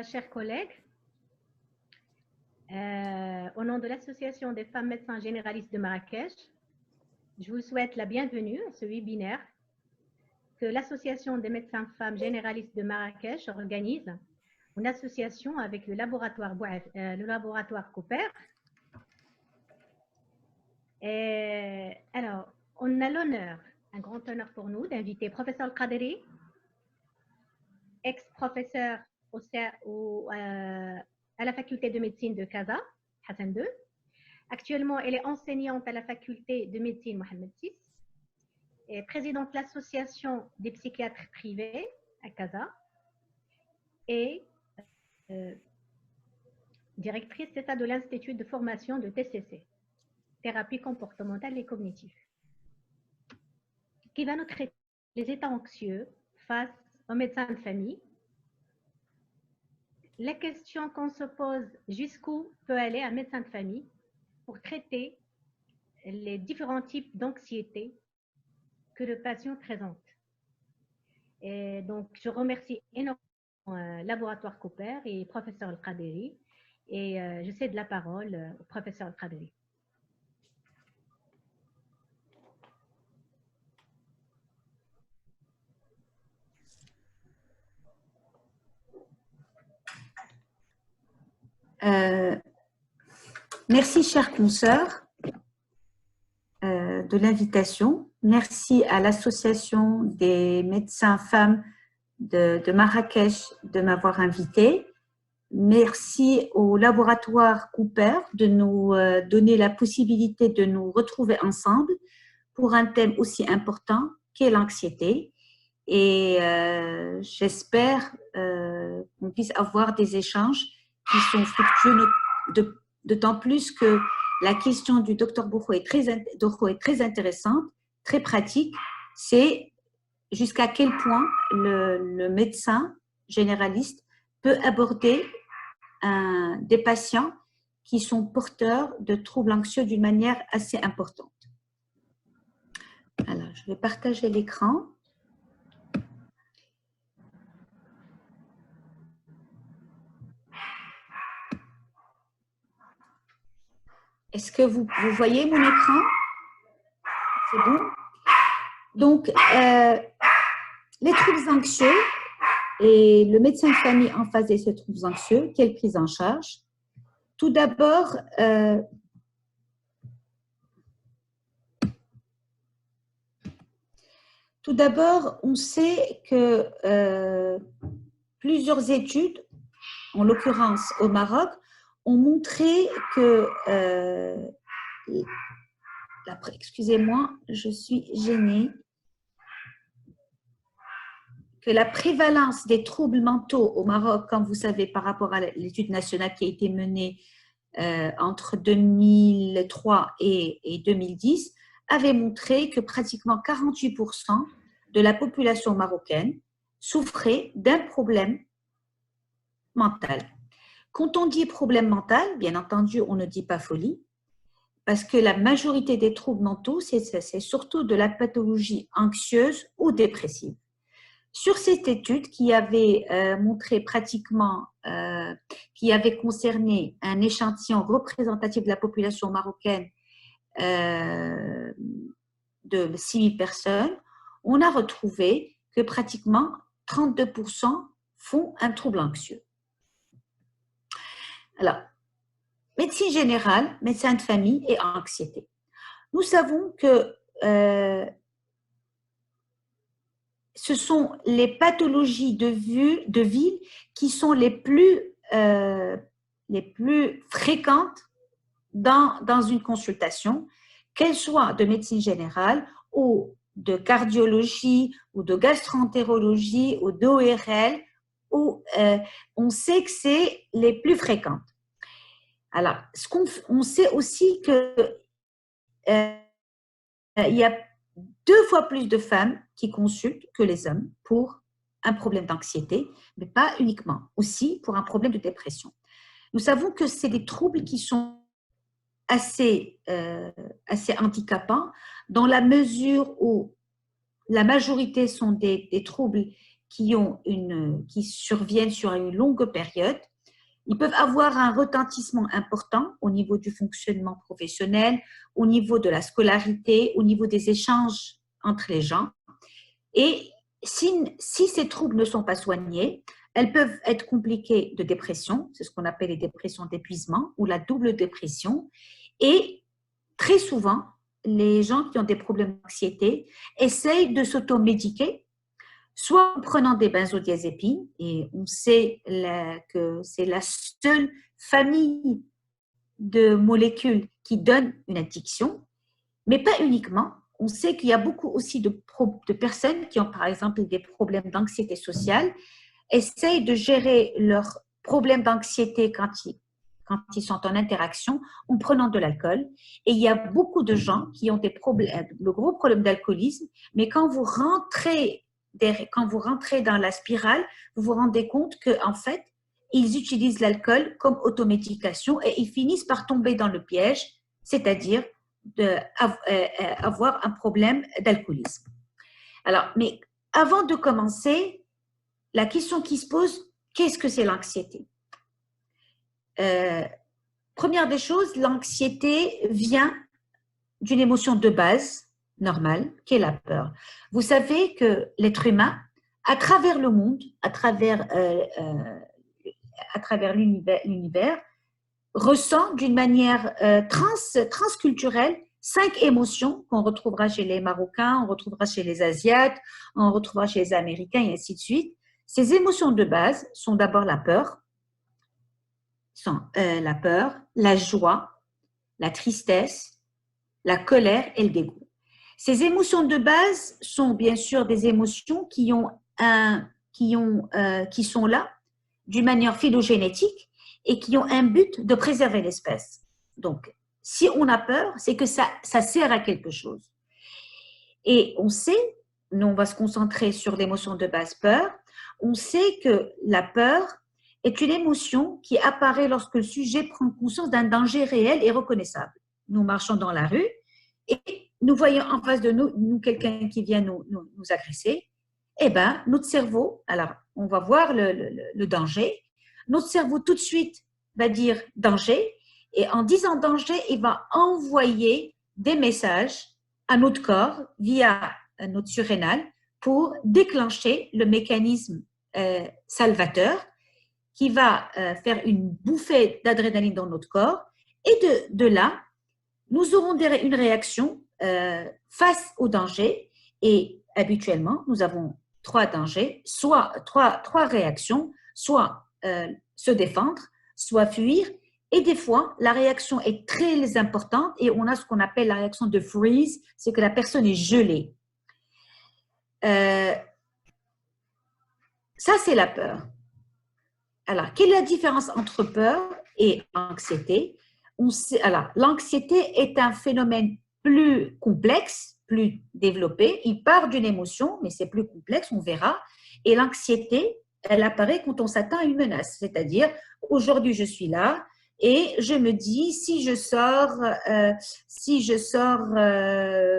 chers collègues. Au nom de l'Association des femmes médecins généralistes de Marrakech, je vous souhaite la bienvenue à ce webinaire que l'Association des médecins femmes généralistes de Marrakech organise, une association avec le laboratoire Cooper. Alors, on a l'honneur, un grand honneur pour nous, d'inviter professeur Al-Qaderi, ex-professeur à la faculté de médecine de Casa, Hassan II. Actuellement, elle est enseignante à la faculté de médecine Mohamed VI et présidente de l'association des psychiatres privés à Casa et directrice de l'Institut de formation de TCC, thérapie comportementale et cognitive, qui va nous traiter les états anxieux face aux médecins de famille. La question qu'on se pose, jusqu'où peut aller un médecin de famille pour traiter les différents types d'anxiété que le patient présente. Et donc, je remercie énormément Laboratoire Cooper et professeur Al-Qaderi, et je cède la parole au professeur Al-Qaderi. Merci, chers consoeurs, de l'invitation. Merci à l'Association des médecins femmes de Marrakech de m'avoir invitée. Merci au laboratoire Cooper de nous donner la possibilité de nous retrouver ensemble pour un thème aussi important qu'est l'anxiété. Et j'espère qu'on puisse avoir des échanges qui sont fructueux, d'autant plus que la question du docteur Bourreau est très intéressante, très pratique. C'est jusqu'à quel point le médecin généraliste peut aborder des patients qui sont porteurs de troubles anxieux d'une manière assez importante. Alors, je vais partager l'écran. Est-ce que vous voyez mon écran? C'est bon? Donc, les troubles anxieux et le médecin de famille en face de ces troubles anxieux, quelle prise en charge? Tout d'abord, on sait que plusieurs études, en l'occurrence au Maroc, ont montré que, excusez-moi, je suis gênée, que la prévalence des troubles mentaux au Maroc, comme vous savez, par rapport à l'étude nationale qui a été menée entre 2003 et 2010, avait montré que pratiquement 48% de la population marocaine souffrait d'un problème mental. Quand on dit problème mental, bien entendu, on ne dit pas folie, parce que la majorité des troubles mentaux, c'est surtout de la pathologie anxieuse ou dépressive. Sur cette étude qui avait montré pratiquement, qui avait concerné un échantillon représentatif de la population marocaine de 6 000 personnes, on a retrouvé que pratiquement 32% font un trouble anxieux. Alors, médecine générale, médecin de famille et anxiété. Nous savons que ce sont les pathologies de ville qui sont les plus fréquentes dans une consultation, qu'elles soient de médecine générale ou de cardiologie ou de gastroentérologie ou d'ORL, où on sait que c'est les plus fréquentes. Alors, on sait aussi qu'il y a 2 fois plus de femmes qui consultent que les hommes pour un problème d'anxiété, mais pas uniquement, aussi pour un problème de dépression. Nous savons que c'est des troubles qui sont assez handicapants dans la mesure où la majorité sont des troubles qui surviennent sur une longue période. Ils peuvent avoir un retentissement important au niveau du fonctionnement professionnel, au niveau de la scolarité, au niveau des échanges entre les gens. Et si ces troubles ne sont pas soignés, elles peuvent être compliquées de dépression, c'est ce qu'on appelle les dépressions d'épuisement ou la double dépression. Et très souvent, les gens qui ont des problèmes d'anxiété essayent de s'automédiquer, soit en prenant des benzodiazépines, et on sait que c'est la seule famille de molécules qui donne une addiction, mais pas uniquement. On sait qu'il y a beaucoup aussi de personnes qui ont par exemple des problèmes d'anxiété sociale, essayent de gérer leurs problèmes d'anxiété quand ils sont en interaction en prenant de l'alcool. Et il y a beaucoup de gens qui ont des problèmes, le gros problème d'alcoolisme, mais quand vous rentrez dans la spirale, vous vous rendez compte qu'en fait, ils utilisent l'alcool comme automédication et ils finissent par tomber dans le piège, c'est-à-dire avoir un problème d'alcoolisme. Alors, mais avant de commencer, la question qui se pose, qu'est-ce que c'est l'anxiété? Première des choses, l'anxiété vient d'une émotion de base normale, qui est la peur. Vous savez que l'être humain, à travers le monde, à travers l'univers, ressent d'une manière transculturelle 5 émotions qu'on retrouvera chez les Marocains, on retrouvera chez les Asiates, on retrouvera chez les Américains et ainsi de suite. Ces émotions de base sont d'abord la peur, la joie, la tristesse, la colère et le dégoût. Ces émotions de base sont bien sûr des émotions qui sont là d'une manière phylogénétique et qui ont un but de préserver l'espèce. Donc, si on a peur, c'est que ça sert à quelque chose. Et on sait, nous on va se concentrer sur l'émotion de base peur, on sait que la peur est une émotion qui apparaît lorsque le sujet prend conscience d'un danger réel et reconnaissable. Nous marchons dans la rue et nous voyons en face de nous quelqu'un qui vient nous agresser. Eh bien, notre cerveau, alors on va voir le danger, notre cerveau tout de suite va dire danger, et en disant danger, il va envoyer des messages à notre corps via notre surrénal pour déclencher le mécanisme salvateur qui va faire une bouffée d'adrénaline dans notre corps. Et de là, nous aurons une réaction face au danger. Et habituellement, nous avons 3 dangers, soit 3 réactions, soit se défendre, soit fuir. Et des fois, la réaction est très importante et on a ce qu'on appelle la réaction de freeze, c'est que la personne est gelée. Ça, c'est la peur. Alors, quelle est la différence entre peur et anxiété? Alors, l'anxiété est un phénomène plus complexe, plus développé. Il part d'une émotion, mais c'est plus complexe, on verra. Et l'anxiété, elle apparaît quand on s'attend à une menace. C'est-à-dire, aujourd'hui, je suis là et je me dis, si je sors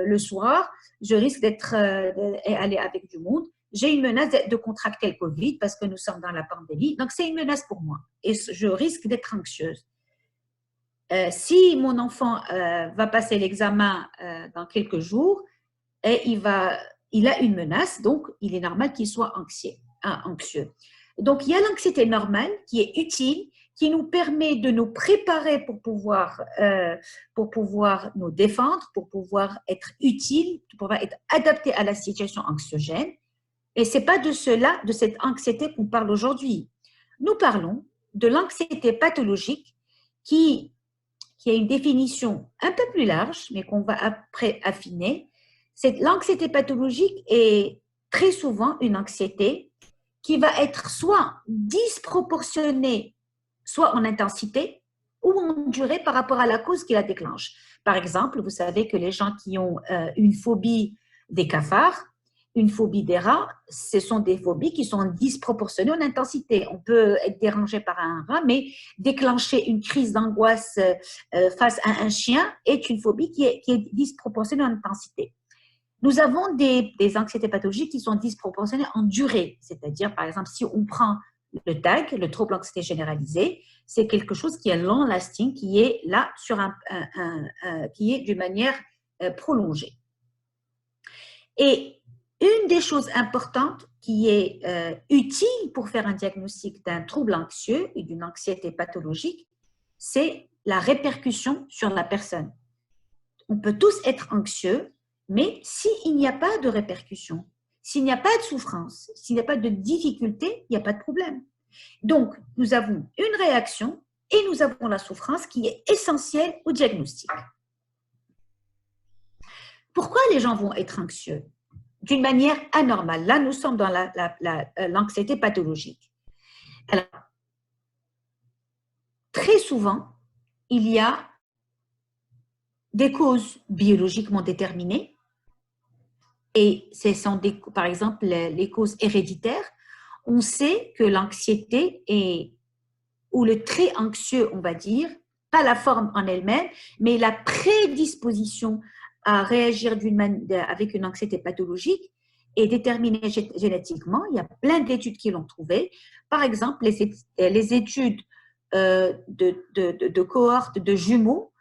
le soir, je risque d'aller avec du monde. J'ai une menace de contracter le Covid parce que nous sommes dans la pandémie. Donc, c'est une menace pour moi et je risque d'être anxieuse. Si mon enfant va passer l'examen dans quelques jours, et il a une menace, donc il est normal qu'il soit anxieux. Donc, il y a l'anxiété normale qui est utile, qui nous permet de nous préparer pour pouvoir nous défendre, pour pouvoir être utile, pour pouvoir être adapté à la situation anxiogène. Et ce n'est pas de cette anxiété qu'on parle aujourd'hui. Nous parlons de l'anxiété pathologique qui a une définition un peu plus large, mais qu'on va après affiner. L'anxiété pathologique est très souvent une anxiété qui va être soit disproportionnée, soit en intensité, ou en durée par rapport à la cause qui la déclenche. Par exemple, vous savez que les gens qui ont une phobie des cafards, une phobie des rats, ce sont des phobies qui sont disproportionnées en intensité. On peut être dérangé par un rat, mais déclencher une crise d'angoisse face à un chien est une phobie qui est disproportionnée en intensité. Nous avons des anxiétés pathologiques qui sont disproportionnées en durée. C'est-à-dire, par exemple, si on prend le TAG, le trouble anxiété généralisée, c'est quelque chose qui est long-lasting, qui est là qui est d'une manière prolongée. Et une des choses importantes qui est utile pour faire un diagnostic d'un trouble anxieux et d'une anxiété pathologique, c'est la répercussion sur la personne. On peut tous être anxieux, mais s'il n'y a pas de répercussion, s'il n'y a pas de souffrance, s'il n'y a pas de difficulté, il n'y a pas de problème. Donc, nous avons une réaction et nous avons la souffrance qui est essentielle au diagnostic. Pourquoi les gens vont être anxieux? D'une manière anormale. Là, nous sommes dans l'anxiété pathologique. Alors, très souvent, il y a des causes biologiquement déterminées et ce sont par exemple les causes héréditaires. On sait que l'anxiété ou le trait anxieux, on va dire, pas la forme en elle-même, mais la prédisposition à réagir avec une anxiété pathologique est déterminée génétiquement. Il y a plein d'études qui l'ont trouvé. Par exemple, les études de cohortes de jumeaux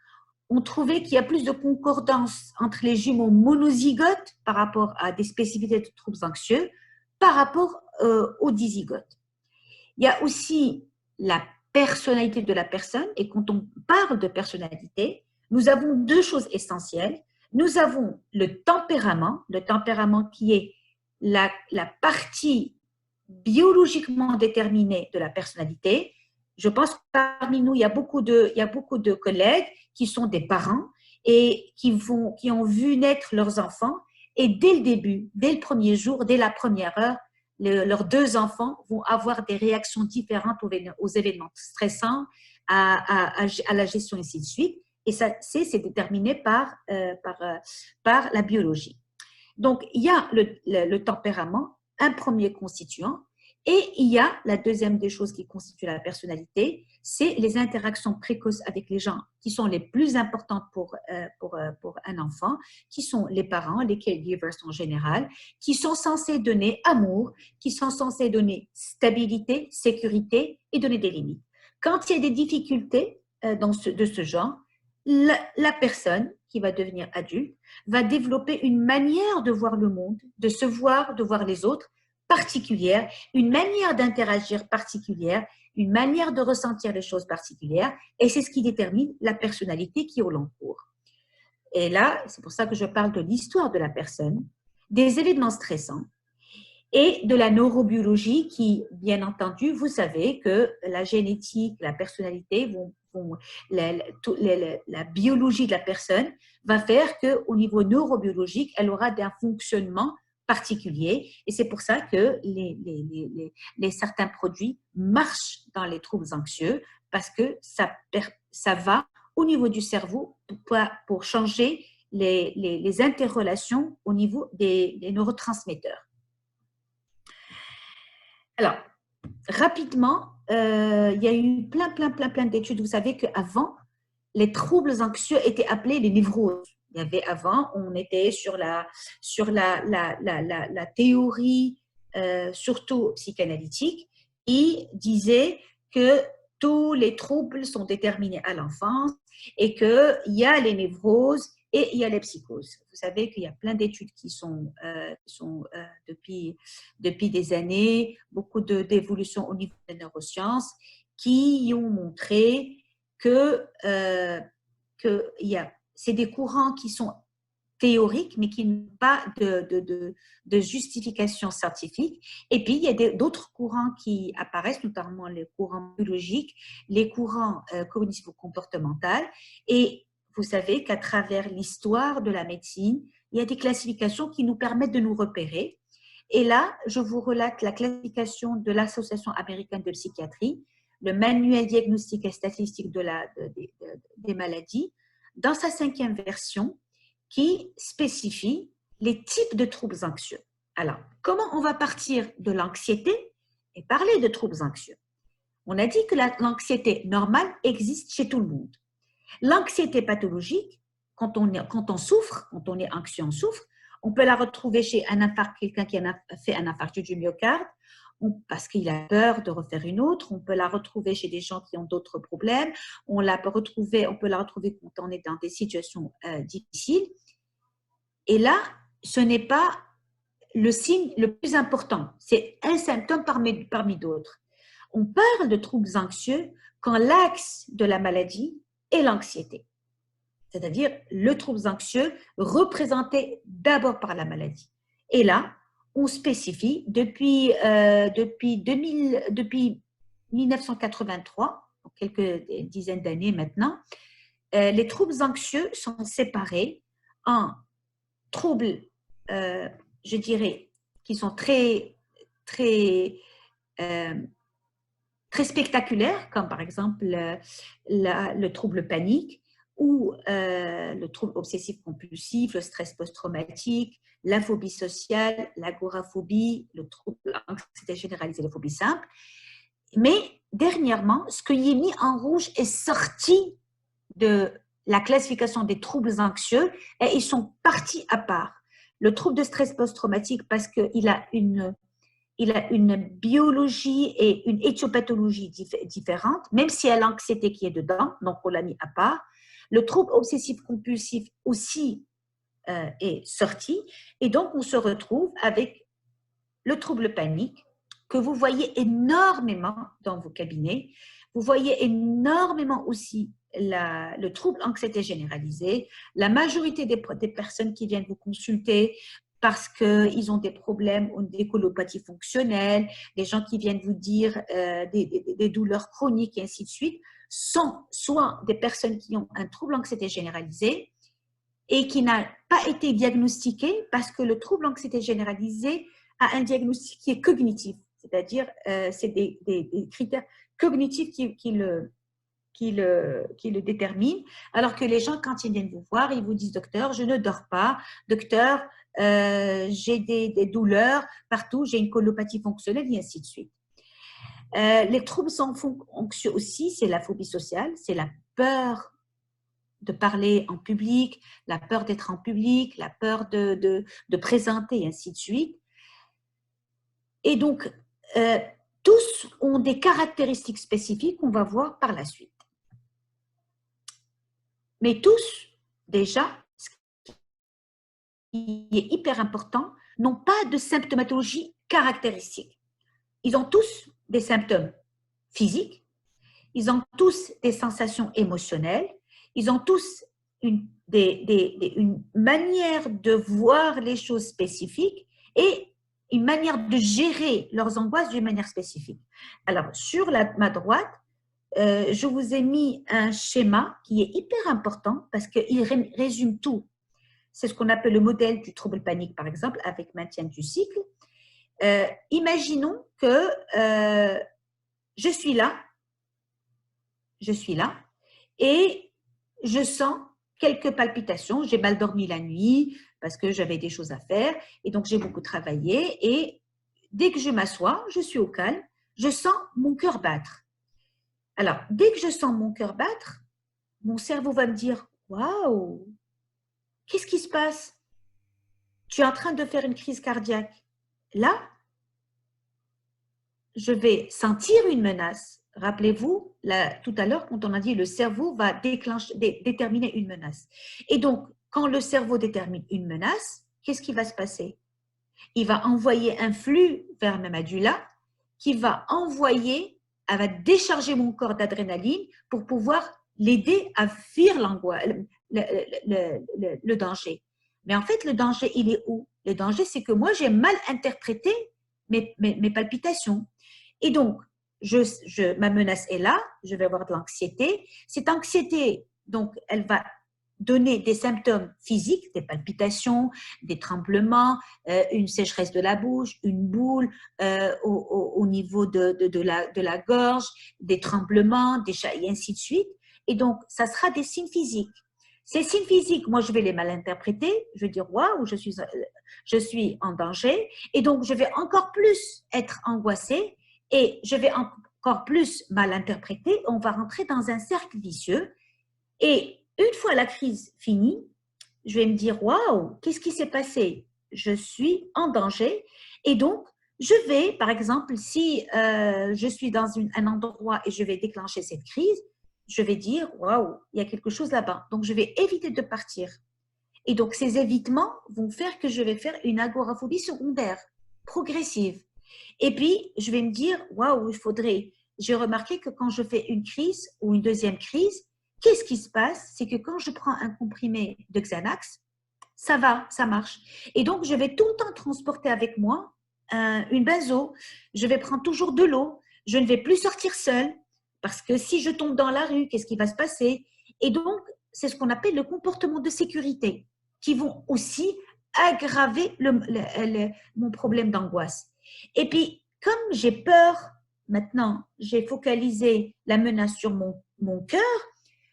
ont trouvé qu'il y a plus de concordance entre les jumeaux monozygotes par rapport à des spécificités de troubles anxieux par rapport aux dizygotes. Il y a aussi la personnalité de la personne, et quand on parle de personnalité, nous avons deux choses essentielles. Nous avons le tempérament qui est la partie biologiquement déterminée de la personnalité. Je pense que parmi nous, il y a beaucoup de collègues qui sont des parents et qui ont vu naître leurs enfants, et dès le début, dès le premier jour, dès la première heure, leurs deux enfants vont avoir des réactions différentes aux événements stressants, à la gestion, et ainsi de suite. Et ça, c'est déterminé par la biologie. Donc, il y a le tempérament, un premier constituant, et il y a la deuxième des choses qui constitue la personnalité, c'est les interactions précoces avec les gens qui sont les plus importantes pour un enfant, qui sont les parents, les caregivers en général, qui sont censés donner amour, qui sont censés donner stabilité, sécurité et donner des limites. Quand il y a des difficultés de ce genre, la personne qui va devenir adulte va développer une manière de voir le monde, de se voir, de voir les autres particulière, une manière d'interagir particulière, une manière de ressentir les choses particulières, et c'est ce qui détermine la personnalité qui est au long cours. Et là, c'est pour ça que je parle de l'histoire de la personne, des événements stressants et de la neurobiologie qui, bien entendu, vous savez que la génétique, la personnalité, la biologie de la personne va faire qu'au niveau neurobiologique, elle aura un fonctionnement particulier, et c'est pour ça que certains produits marchent dans les troubles anxieux, parce que ça va au niveau du cerveau pour changer les interrelations au niveau des neurotransmetteurs. Alors, rapidement, il y a eu plein d'études. Vous savez qu'avant, les troubles anxieux étaient appelés les névroses. Il y avait avant, on était sur la théorie, surtout psychanalytique, qui disait que tous les troubles sont déterminés à l'enfance et qu'il y a les névroses et il y a les psychoses. Vous savez qu'il y a plein d'études qui sont depuis des années, beaucoup d'évolutions au niveau des neurosciences qui ont montré que c'est des courants qui sont théoriques, mais qui n'ont pas de justification scientifique. Et puis, il y a d'autres courants qui apparaissent, notamment les courants biologiques, les courants cognitivo-comportementaux. Et vous savez qu'à travers l'histoire de la médecine, il y a des classifications qui nous permettent de nous repérer. Et là, je vous relate la classification de l'Association américaine de psychiatrie, le manuel diagnostique et statistique des maladies, dans sa 5e version, qui spécifie les types de troubles anxieux. Alors, comment on va partir de l'anxiété et parler de troubles anxieux? On a dit que l'anxiété normale existe chez tout le monde. L'anxiété pathologique, quand on souffre, quand on est anxieux, on souffre, On peut la retrouver chez un infarct, quelqu'un qui a fait un infarctus du myocarde, parce qu'il a peur de refaire une autre. On peut la retrouver chez des gens qui ont d'autres problèmes. On peut la retrouver quand on est dans des situations difficiles. Et là, ce n'est pas le signe le plus important. C'est un symptôme parmi d'autres. On parle de troubles anxieux quand l'axe de la maladie est l'anxiété. C'est-à-dire le trouble anxieux représenté d'abord par la maladie. Et là, on spécifie depuis 1983, quelques dizaines d'années maintenant, les troubles anxieux sont séparés en troubles, je dirais, qui sont très spectaculaires, comme par exemple le trouble panique ou le trouble obsessif-compulsif, le stress post-traumatique, la phobie sociale, l'agoraphobie, le trouble anxiété généralisée, la phobie simple. Mais dernièrement, ce qui est mis en rouge est sorti de la classification des troubles anxieux et ils sont partis à part. Le trouble de stress post-traumatique parce qu'il a une biologie et une éthiopathologie différentes, même s'il y a l'anxiété qui est dedans, donc on l'a mis à part. Le trouble obsessif-compulsif aussi est sorti et donc on se retrouve avec le trouble panique que vous voyez énormément dans vos cabinets. Vous voyez énormément aussi le trouble anxiété généralisée. La majorité des personnes qui viennent vous consulter parce qu'ils ont des problèmes ou des colopathies fonctionnelles, des gens qui viennent vous dire des douleurs chroniques et ainsi de suite, sont soit des personnes qui ont un trouble anxiété généralisée et qui n'a pas été diagnostiqué parce que le trouble anxiété généralisée a un diagnostic qui est cognitif, c'est-à-dire c'est des critères cognitifs qui le déterminent, alors que les gens, quand ils viennent vous voir, ils vous disent « Docteur, je ne dors pas. Docteur, j'ai des douleurs partout, j'ai une colopathie fonctionnelle, et ainsi de suite. » Les troubles anxieux aussi, c'est la phobie sociale, c'est la peur de parler en public, la peur d'être en public, la peur de présenter, et ainsi de suite. Et donc, tous ont des caractéristiques spécifiques qu'on va voir par la suite. Mais tous, déjà, ce qui est hyper important, n'ont pas de symptomatologie caractéristique. Ils ont tous des symptômes physiques, ils ont tous des sensations émotionnelles, ils ont tous une manière de voir les choses spécifiques et une manière de gérer leurs angoisses d'une manière spécifique. Alors, sur ma droite, je vous ai mis un schéma qui est hyper important parce qu'il résume tout. C'est ce qu'on appelle le modèle du trouble panique, par exemple, avec maintien du cycle. Imaginons que je suis là, et je sens quelques palpitations. J'ai mal dormi la nuit parce que j'avais des choses à faire et donc j'ai beaucoup travaillé. Et dès que je m'assois, je suis au calme, je sens mon cœur battre. Alors, dès que je sens mon cœur battre, mon cerveau va me dire « Waouh, qu'est-ce qui se passe? Tu es en train de faire une crise cardiaque. » Là, je vais sentir une menace. Rappelez-vous, tout à l'heure, quand on a dit le cerveau va déterminer une menace. Et donc, quand le cerveau détermine une menace, qu'est-ce qui va se passer? Il va envoyer un flux vers ma medulla qui va décharger mon corps d'adrénaline pour pouvoir l'aider à fuir l'angoisse, le danger. Mais en fait, le danger, il est où? Le danger, c'est que moi, j'ai mal interprété mes palpitations. Et donc, ma menace est là, je vais avoir de l'anxiété. Cette anxiété, donc, elle va donner des symptômes physiques, des palpitations, des tremblements, une sécheresse de la bouche, une boule au niveau de la gorge, des tremblements, et ainsi de suite. Et donc, ça sera des signes physiques. Ces signes physiques, moi, je vais les mal interpréter. Je vais dire, waouh, je suis en danger. Et donc, je vais encore plus être angoissée et je vais encore plus mal interpréter. On va rentrer dans un cercle vicieux. Et une fois la crise finie, je vais me dire, waouh, qu'est-ce qui s'est passé? je suis en danger. Et donc, je vais, par exemple, si je suis dans un endroit et je vais déclencher cette crise, je vais dire, waouh, il y a quelque chose là-bas. Donc, je vais éviter de partir. Et donc, ces évitements vont faire que je vais faire une agoraphobie secondaire, progressive. Et puis, je vais me dire, waouh, il faudrait. J'ai remarqué que quand je fais une crise ou une deuxième crise, qu'est-ce qui se passe? C'est que quand je prends un comprimé de Xanax, ça va, ça marche. Et donc, je vais tout le temps transporter avec moi une benzo. Je vais prendre toujours de l'eau. Je ne vais plus sortir seule parce que si je tombe dans la rue, qu'est-ce qui va se passer? Et donc, c'est ce qu'on appelle le comportement de sécurité qui vont aussi aggraver mon problème d'angoisse. Et puis, comme j'ai peur, maintenant, j'ai focalisé la menace sur mon cœur,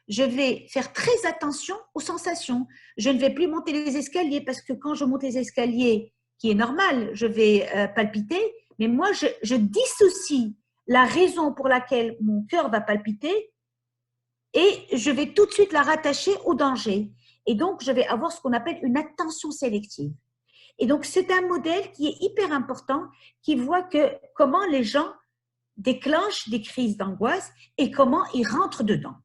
je vais faire très attention aux sensations. Je ne vais plus monter les escaliers parce que quand je monte les escaliers, qui est normal, je vais palpiter, mais moi, je dissocie la raison pour laquelle mon cœur va palpiter et je vais tout de suite la rattacher au danger. Et donc, je vais avoir ce qu'on appelle une attention sélective. Et donc, c'est un modèle qui est hyper important, qui voit comment les gens déclenchent des crises d'angoisse et comment ils rentrent dedans.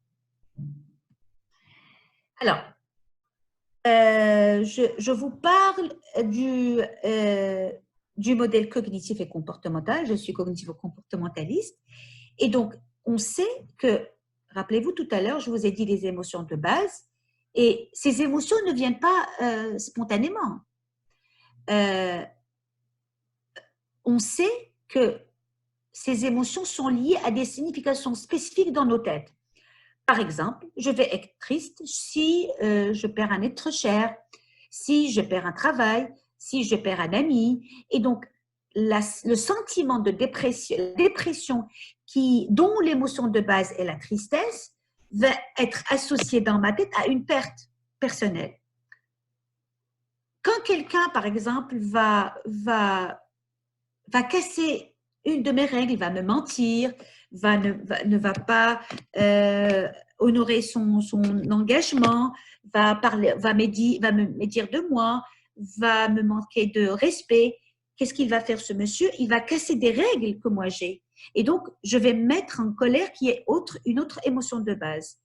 Alors, je vous parle du modèle cognitif et comportemental. Je suis cognitivo-comportementaliste. Et donc, on sait que, rappelez-vous tout à l'heure, je vous ai dit les émotions de base, et ces émotions ne viennent pas spontanément. On sait que ces émotions sont liées à des significations spécifiques dans nos têtes. Par exemple, je vais être triste si je perds un être cher, si je perds un travail, si je perds un ami. Et donc, le sentiment de dépression dont l'émotion de base est la tristesse, va être associé dans ma tête à une perte personnelle. Quand quelqu'un, par exemple, va casser une de mes règles, va me mentir, ne va pas honorer son engagement, va me dire de moi, va me manquer de respect, qu'est-ce qu'il va faire ce monsieur? Il va casser des règles que moi j'ai. Et donc, je vais me mettre en colère qui est une autre émotion de base.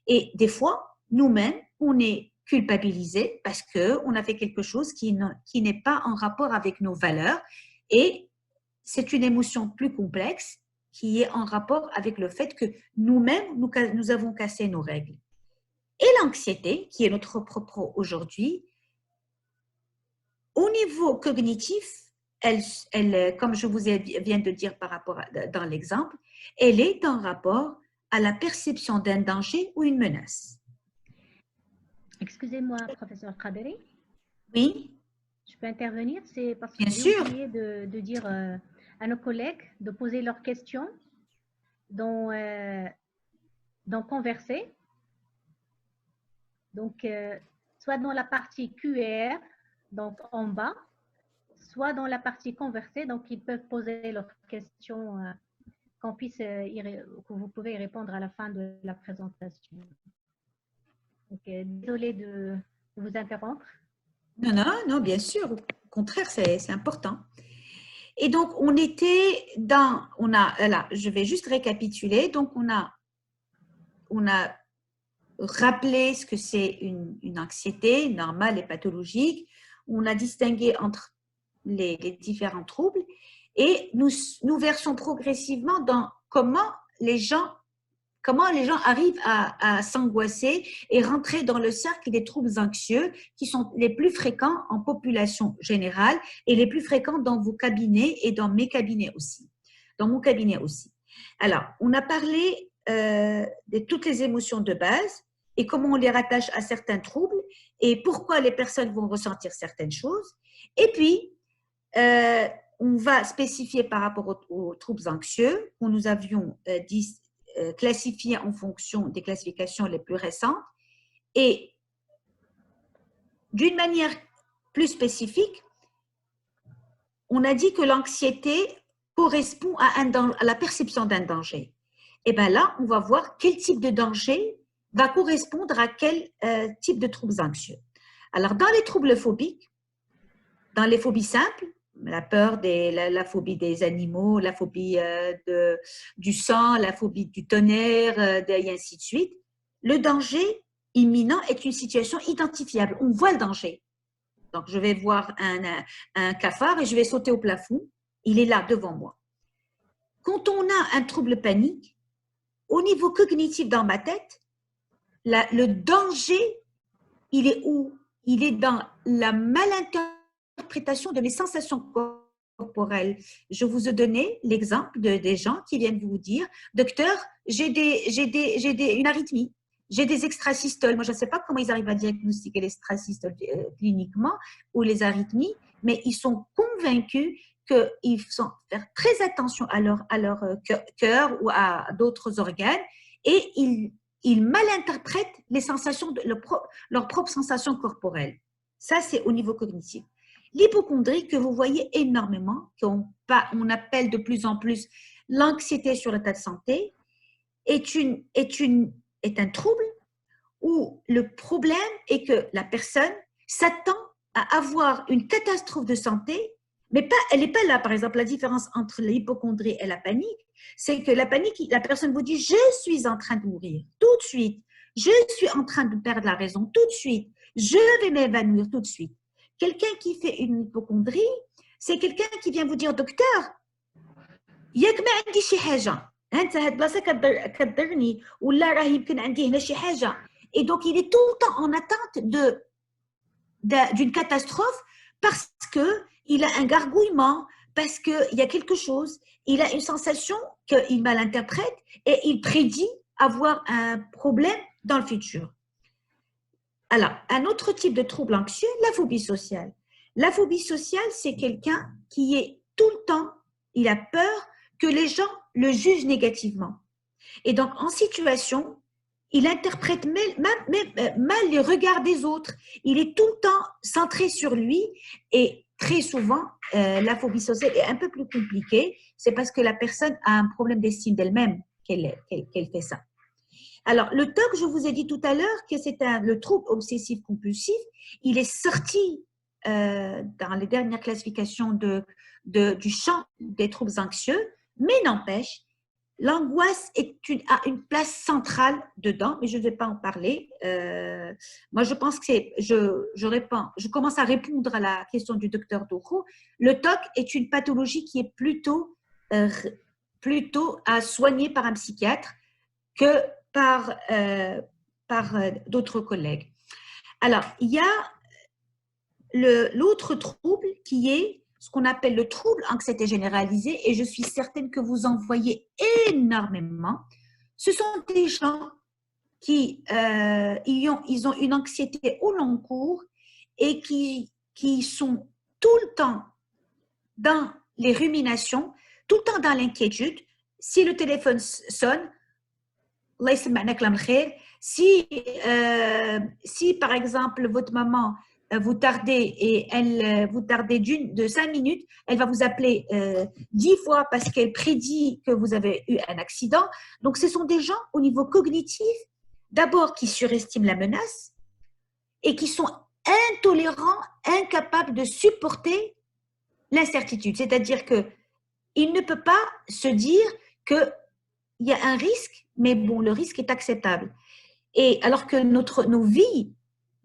Et des fois, nous-mêmes, on est culpabilisés parce qu'on a fait quelque chose qui n'est pas en rapport avec nos valeurs. Et c'est une émotion plus complexe qui est en rapport avec le fait que nous-mêmes, nous avons cassé nos règles. Et l'anxiété, qui est notre propre aujourd'hui, au niveau cognitif, elle, comme je vous viens de dire dans l'exemple, elle est en rapport à la perception d'un danger ou une menace. Excusez-moi, professeur Khaderi. Oui. Je peux intervenir? C'est parce que j'ai oublié de dire à nos collègues de poser leurs questions dans Converser. Donc, soit dans la partie QR, donc en bas, soit dans la partie Converser. Donc, ils peuvent poser leurs questions que vous pouvez y répondre à la fin de la présentation. Donc, désolée de vous interrompre. Non, bien sûr. Au contraire, c'est important. Et donc, là, je vais juste récapituler. Donc, on a rappelé ce que c'est une anxiété normale et pathologique. On a distingué entre les différents troubles et nous versons progressivement dans comment les gens arrivent à s'angoisser et rentrer dans le cercle des troubles anxieux qui sont les plus fréquents en population générale et les plus fréquents dans vos cabinets et dans mes cabinets aussi, dans mon cabinet aussi. Alors, on a parlé de toutes les émotions de base et comment on les rattache à certains troubles et pourquoi les personnes vont ressentir certaines choses. Et puis, on va spécifier par rapport aux troubles anxieux où nous avions classifiés en fonction des classifications les plus récentes et d'une manière plus spécifique, on a dit que l'anxiété correspond à la perception d'un danger. Et bien là, on va voir quel type de danger va correspondre à quel type de troubles anxieux. Alors, dans les troubles phobiques, dans les phobies simples, la peur, la phobie des animaux, la phobie du sang, la phobie du tonnerre, et ainsi de suite, le danger imminent est une situation identifiable. On voit le danger. Donc, je vais voir un cafard et je vais sauter au plafond. Il est là devant moi. Quand on a un trouble panique, au niveau cognitif dans ma tête, le danger, il est où? Il est dans la malinterprétation de mes sensations corporelles. Je vous ai donné l'exemple des gens qui viennent vous dire « Docteur, j'ai une arythmie, j'ai des extrasystoles. » Moi, je ne sais pas comment ils arrivent à diagnostiquer les extrasystoles cliniquement ou les arythmies, mais ils sont convaincus qu'ils sont faire très attention à leur cœur ou à d'autres organes et ils malinterprètent les sensations leurs propres sensations corporelles. Ça, c'est au niveau cognitif. L'hypocondrie que vous voyez énormément, qu'on appelle de plus en plus l'anxiété sur l'état de santé, est un trouble où le problème est que la personne s'attend à avoir une catastrophe de santé, mais elle n'est pas là. Par exemple, la différence entre l'hypocondrie et la panique, c'est que la panique, la personne vous dit « je suis en train de mourir tout de suite, je suis en train de perdre la raison tout de suite, je vais m'évanouir tout de suite ». Quelqu'un qui fait une hypocondrie, c'est quelqu'un qui vient vous dire « docteur, ياك ما عندي شي حاجة, أنت هاد البلاصة كتضرني ولا راه يمكن عندي هنا شي حاجة ». Et donc, il est tout le temps en attente d'une catastrophe parce qu'il a un gargouillement, parce qu'il y a quelque chose, il a une sensation qu'il malinterprète et il prédit avoir un problème dans le futur. Alors, un autre type de trouble anxieux, la phobie sociale. La phobie sociale, c'est quelqu'un qui est tout le temps, il a peur que les gens le jugent négativement. Et donc, en situation, il interprète mal les regards des autres. Il est tout le temps centré sur lui et très souvent, la phobie sociale est un peu plus compliquée. C'est parce que la personne a un problème d'estime d'elle-même qu'elle fait ça. Alors, le TOC, je vous ai dit tout à l'heure que c'est le trouble obsessif-compulsif. Il est sorti dans les dernières classifications du champ des troubles anxieux, mais n'empêche, l'angoisse a une place centrale dedans, mais je ne vais pas en parler. Moi, je pense que je commence à répondre à la question du docteur Doro. Le TOC est une pathologie qui est plutôt à soigner par un psychiatre que par d'autres collègues. Alors, il y a l'autre trouble qui est ce qu'on appelle le trouble anxiété généralisée, et je suis certaine que vous en voyez énormément. Ce sont des gens qui ils ont une anxiété au long cours et qui sont tout le temps dans les ruminations, tout le temps dans l'inquiétude. Si le téléphone sonne, si par exemple votre maman vous tardez et vous tardez de 5 minutes, elle va vous appeler 10 fois parce qu'elle prédit que vous avez eu un accident. Donc, ce sont des gens au niveau cognitif, d'abord qui surestiment la menace et qui sont intolérants, incapables de supporter l'incertitude. C'est-à-dire qu'il ne peut pas se dire qu'il y a un risque, mais bon, le risque est acceptable. Et alors que nos vies,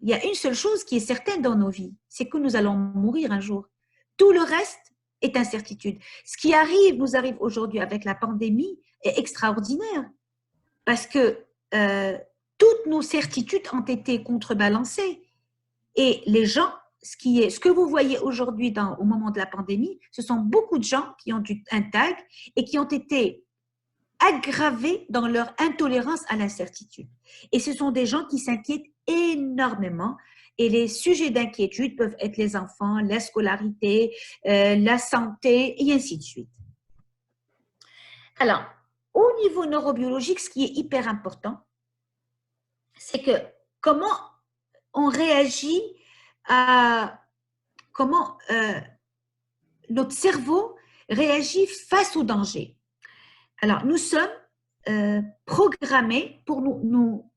il y a une seule chose qui est certaine dans nos vies, c'est que nous allons mourir un jour. Tout le reste est incertitude. Ce qui nous arrive aujourd'hui avec la pandémie est extraordinaire parce que toutes nos certitudes ont été contrebalancées. Et les gens, ce que vous voyez aujourd'hui au moment de la pandémie, ce sont beaucoup de gens qui ont eu un tag et qui ont été aggravés dans leur intolérance à l'incertitude. Et ce sont des gens qui s'inquiètent énormément. Et les sujets d'inquiétude peuvent être les enfants, la scolarité, la santé, et ainsi de suite. Alors, au niveau neurobiologique, ce qui est hyper important, c'est que comment on réagit comment notre cerveau réagit face au danger. Alors, nous sommes programmés pour nous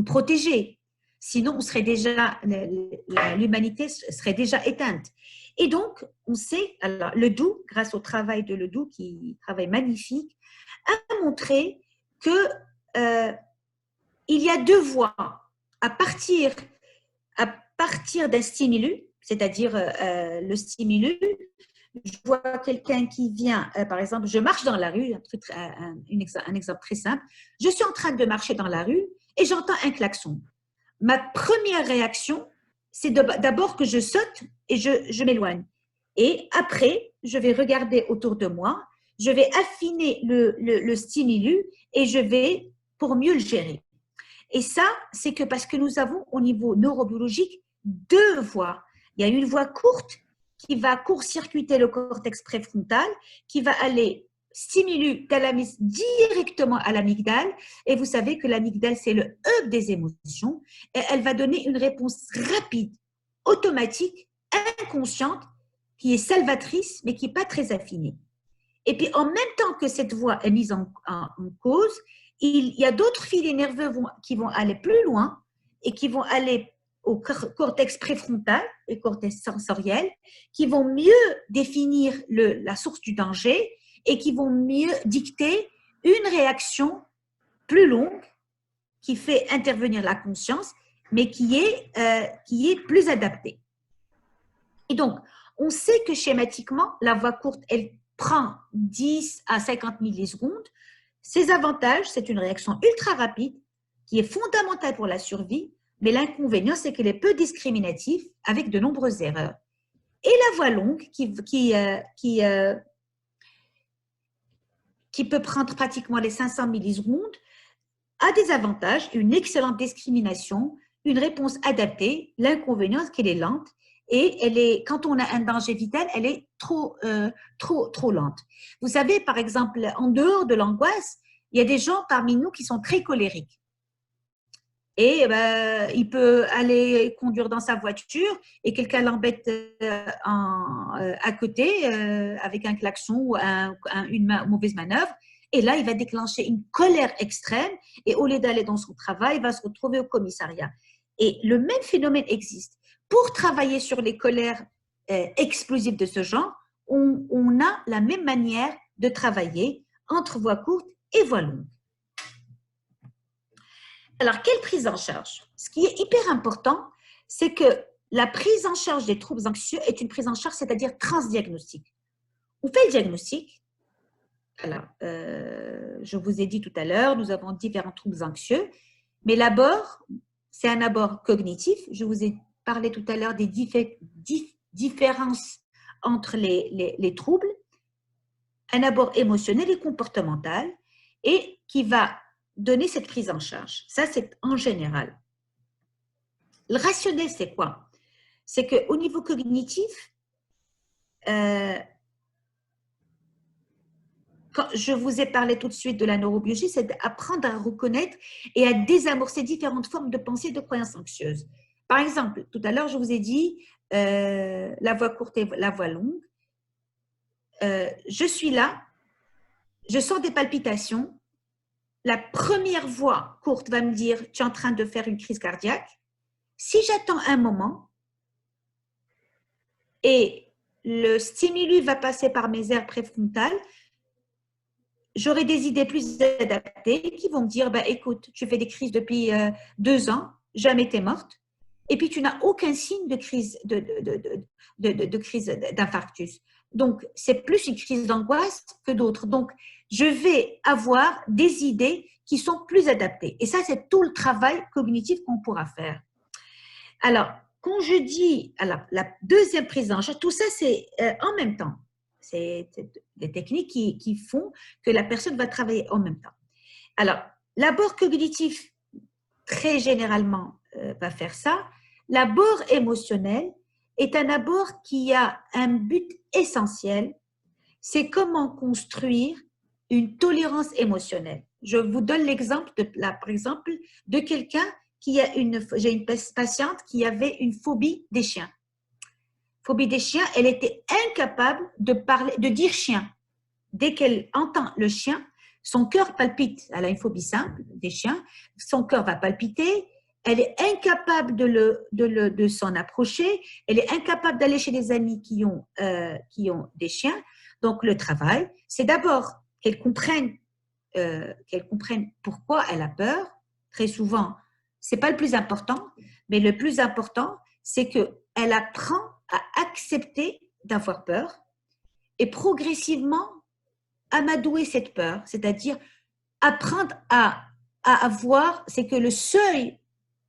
protéger. Sinon, l'humanité serait déjà éteinte. Et donc, on sait, alors Ledoux, grâce au travail de Ledoux, qui travaille magnifique, a montré que il y a deux voies à partir d'un stimulus, c'est-à-dire le stimulus. Je vois quelqu'un qui vient, par exemple, je marche dans la rue, un exemple très simple, je suis en train de marcher dans la rue et j'entends un klaxon. Ma première réaction, c'est d'abord que je saute et je m'éloigne. Et après, je vais regarder autour de moi, je vais affiner le stimulus et je vais pour mieux le gérer. Et ça, c'est que parce que nous avons au niveau neurobiologique deux voies. Il y a une voie courte qui va court-circuiter le cortex préfrontal, qui va aller stimulus thalamus directement à l'amygdale. Et vous savez que l'amygdale, c'est le hub des émotions. Et elle va donner une réponse rapide, automatique, inconsciente, qui est salvatrice, mais qui n'est pas très affinée. Et puis, en même temps que cette voie est mise en cause, il y a d'autres filets nerveux qui vont aller plus loin et qui vont aller au cortex préfrontal, le cortex sensoriel, qui vont mieux définir la source du danger et qui vont mieux dicter une réaction plus longue qui fait intervenir la conscience, mais qui est plus adaptée. Et donc, on sait que schématiquement, la voie courte, elle prend 10 à 50 millisecondes. Ses avantages, c'est une réaction ultra rapide qui est fondamentale pour la survie, mais l'inconvénient, c'est qu'elle est peu discriminative avec de nombreuses erreurs. Et la voie longue, qui peut prendre pratiquement les 500 millisecondes, a des avantages, une excellente discrimination, une réponse adaptée. L'inconvénient, c'est qu'elle est lente et quand on a un danger vital, elle est trop lente. Vous savez, par exemple, en dehors de l'angoisse, il y a des gens parmi nous qui sont très colériques. Et il peut aller conduire dans sa voiture et quelqu'un l'embête à côté avec un klaxon ou une mauvaise manœuvre. Et là, il va déclencher une colère extrême et au lieu d'aller dans son travail, il va se retrouver au commissariat. Et le même phénomène existe. Pour travailler sur les colères explosives de ce genre, on a la même manière de travailler entre voie courte et voie longue. Alors, quelle prise en charge? Ce qui est hyper important, c'est que la prise en charge des troubles anxieux est une prise en charge, c'est-à-dire transdiagnostique. On fait le diagnostic. Alors, je vous ai dit tout à l'heure, nous avons différents troubles anxieux, mais l'abord, c'est un abord cognitif. Je vous ai parlé tout à l'heure des différences entre les troubles, un abord émotionnel et comportemental, et qui va donner cette prise en charge. Ça, c'est en général. Le rationnel, c'est quoi? C'est qu'au niveau cognitif, quand je vous ai parlé tout de suite de la neurobiologie, c'est d'apprendre à reconnaître et à désamorcer différentes formes de pensée et de croyances anxieuses. Par exemple, tout à l'heure, je vous ai dit la voie courte et la voie longue. Je suis là, je sens des palpitations. La première voie courte va me dire « tu es en train de faire une crise cardiaque ». Si j'attends un moment et le stimulus va passer par mes aires préfrontales, j'aurai des idées plus adaptées qui vont me dire « écoute, tu fais des crises depuis 2 ans, jamais t'es morte, et puis tu n'as aucun signe de crise d'infarctus. Donc, c'est plus une crise d'angoisse que d'autres. Donc, je vais avoir des idées qui sont plus adaptées. Et ça, c'est tout le travail cognitif qu'on pourra faire. Alors, quand je dis la deuxième prise en charge, tout ça, c'est en même temps. C'est des techniques qui font que la personne va travailler en même temps. Alors, l'abord cognitif, très généralement, va faire ça. L'abord émotionnel est un abord qui a un but essentiel, c'est comment construire une tolérance émotionnelle. Je vous donne l'exemple, par exemple, de quelqu'un qui a j'ai une patiente qui avait une phobie des chiens. Phobie des chiens, elle était incapable de dire chien. Dès qu'elle entend le chien, son cœur palpite. Elle a une phobie simple des chiens, son cœur va palpiter elle est incapable de s'en approcher, elle est incapable d'aller chez des amis qui ont des chiens. Donc, le travail, c'est d'abord qu'elle comprenne pourquoi elle a peur. Très souvent, ce n'est pas le plus important, mais le plus important, c'est qu'elle apprend à accepter d'avoir peur et progressivement amadouer cette peur, c'est-à-dire apprendre à avoir, c'est que le seuil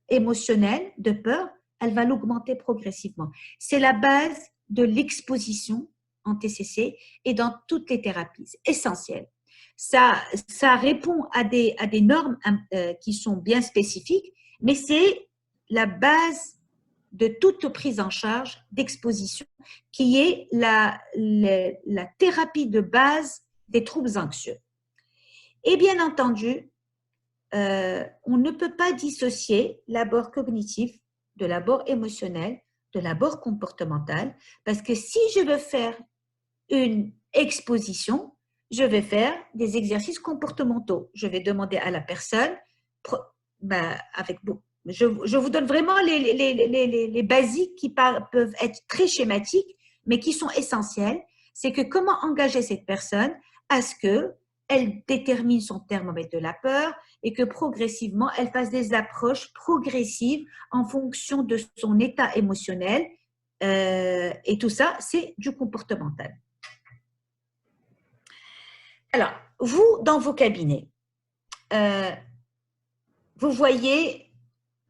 émotionnel de peur, elle va l'augmenter progressivement. C'est la base de l'exposition en TCC et dans toutes les thérapies, c'est essentiel. Ça répond à des normes qui sont bien spécifiques, mais c'est la base de toute prise en charge d'exposition qui est la thérapie de base des troubles anxieux. Et bien entendu, on ne peut pas dissocier l'abord cognitif de l'abord émotionnel, de l'abord comportemental, parce que si je veux faire une exposition, je vais faire des exercices comportementaux. Je vais demander à la personne, je vous donne vraiment les basiques qui peuvent être très schématiques, mais qui sont essentiels. C'est que comment engager cette personne à ce qu'elle détermine son thermomètre de la peur et que progressivement, elle fasse des approches progressives en fonction de son état émotionnel. Et tout ça, c'est du comportemental. Alors, vous, dans vos cabinets, vous voyez,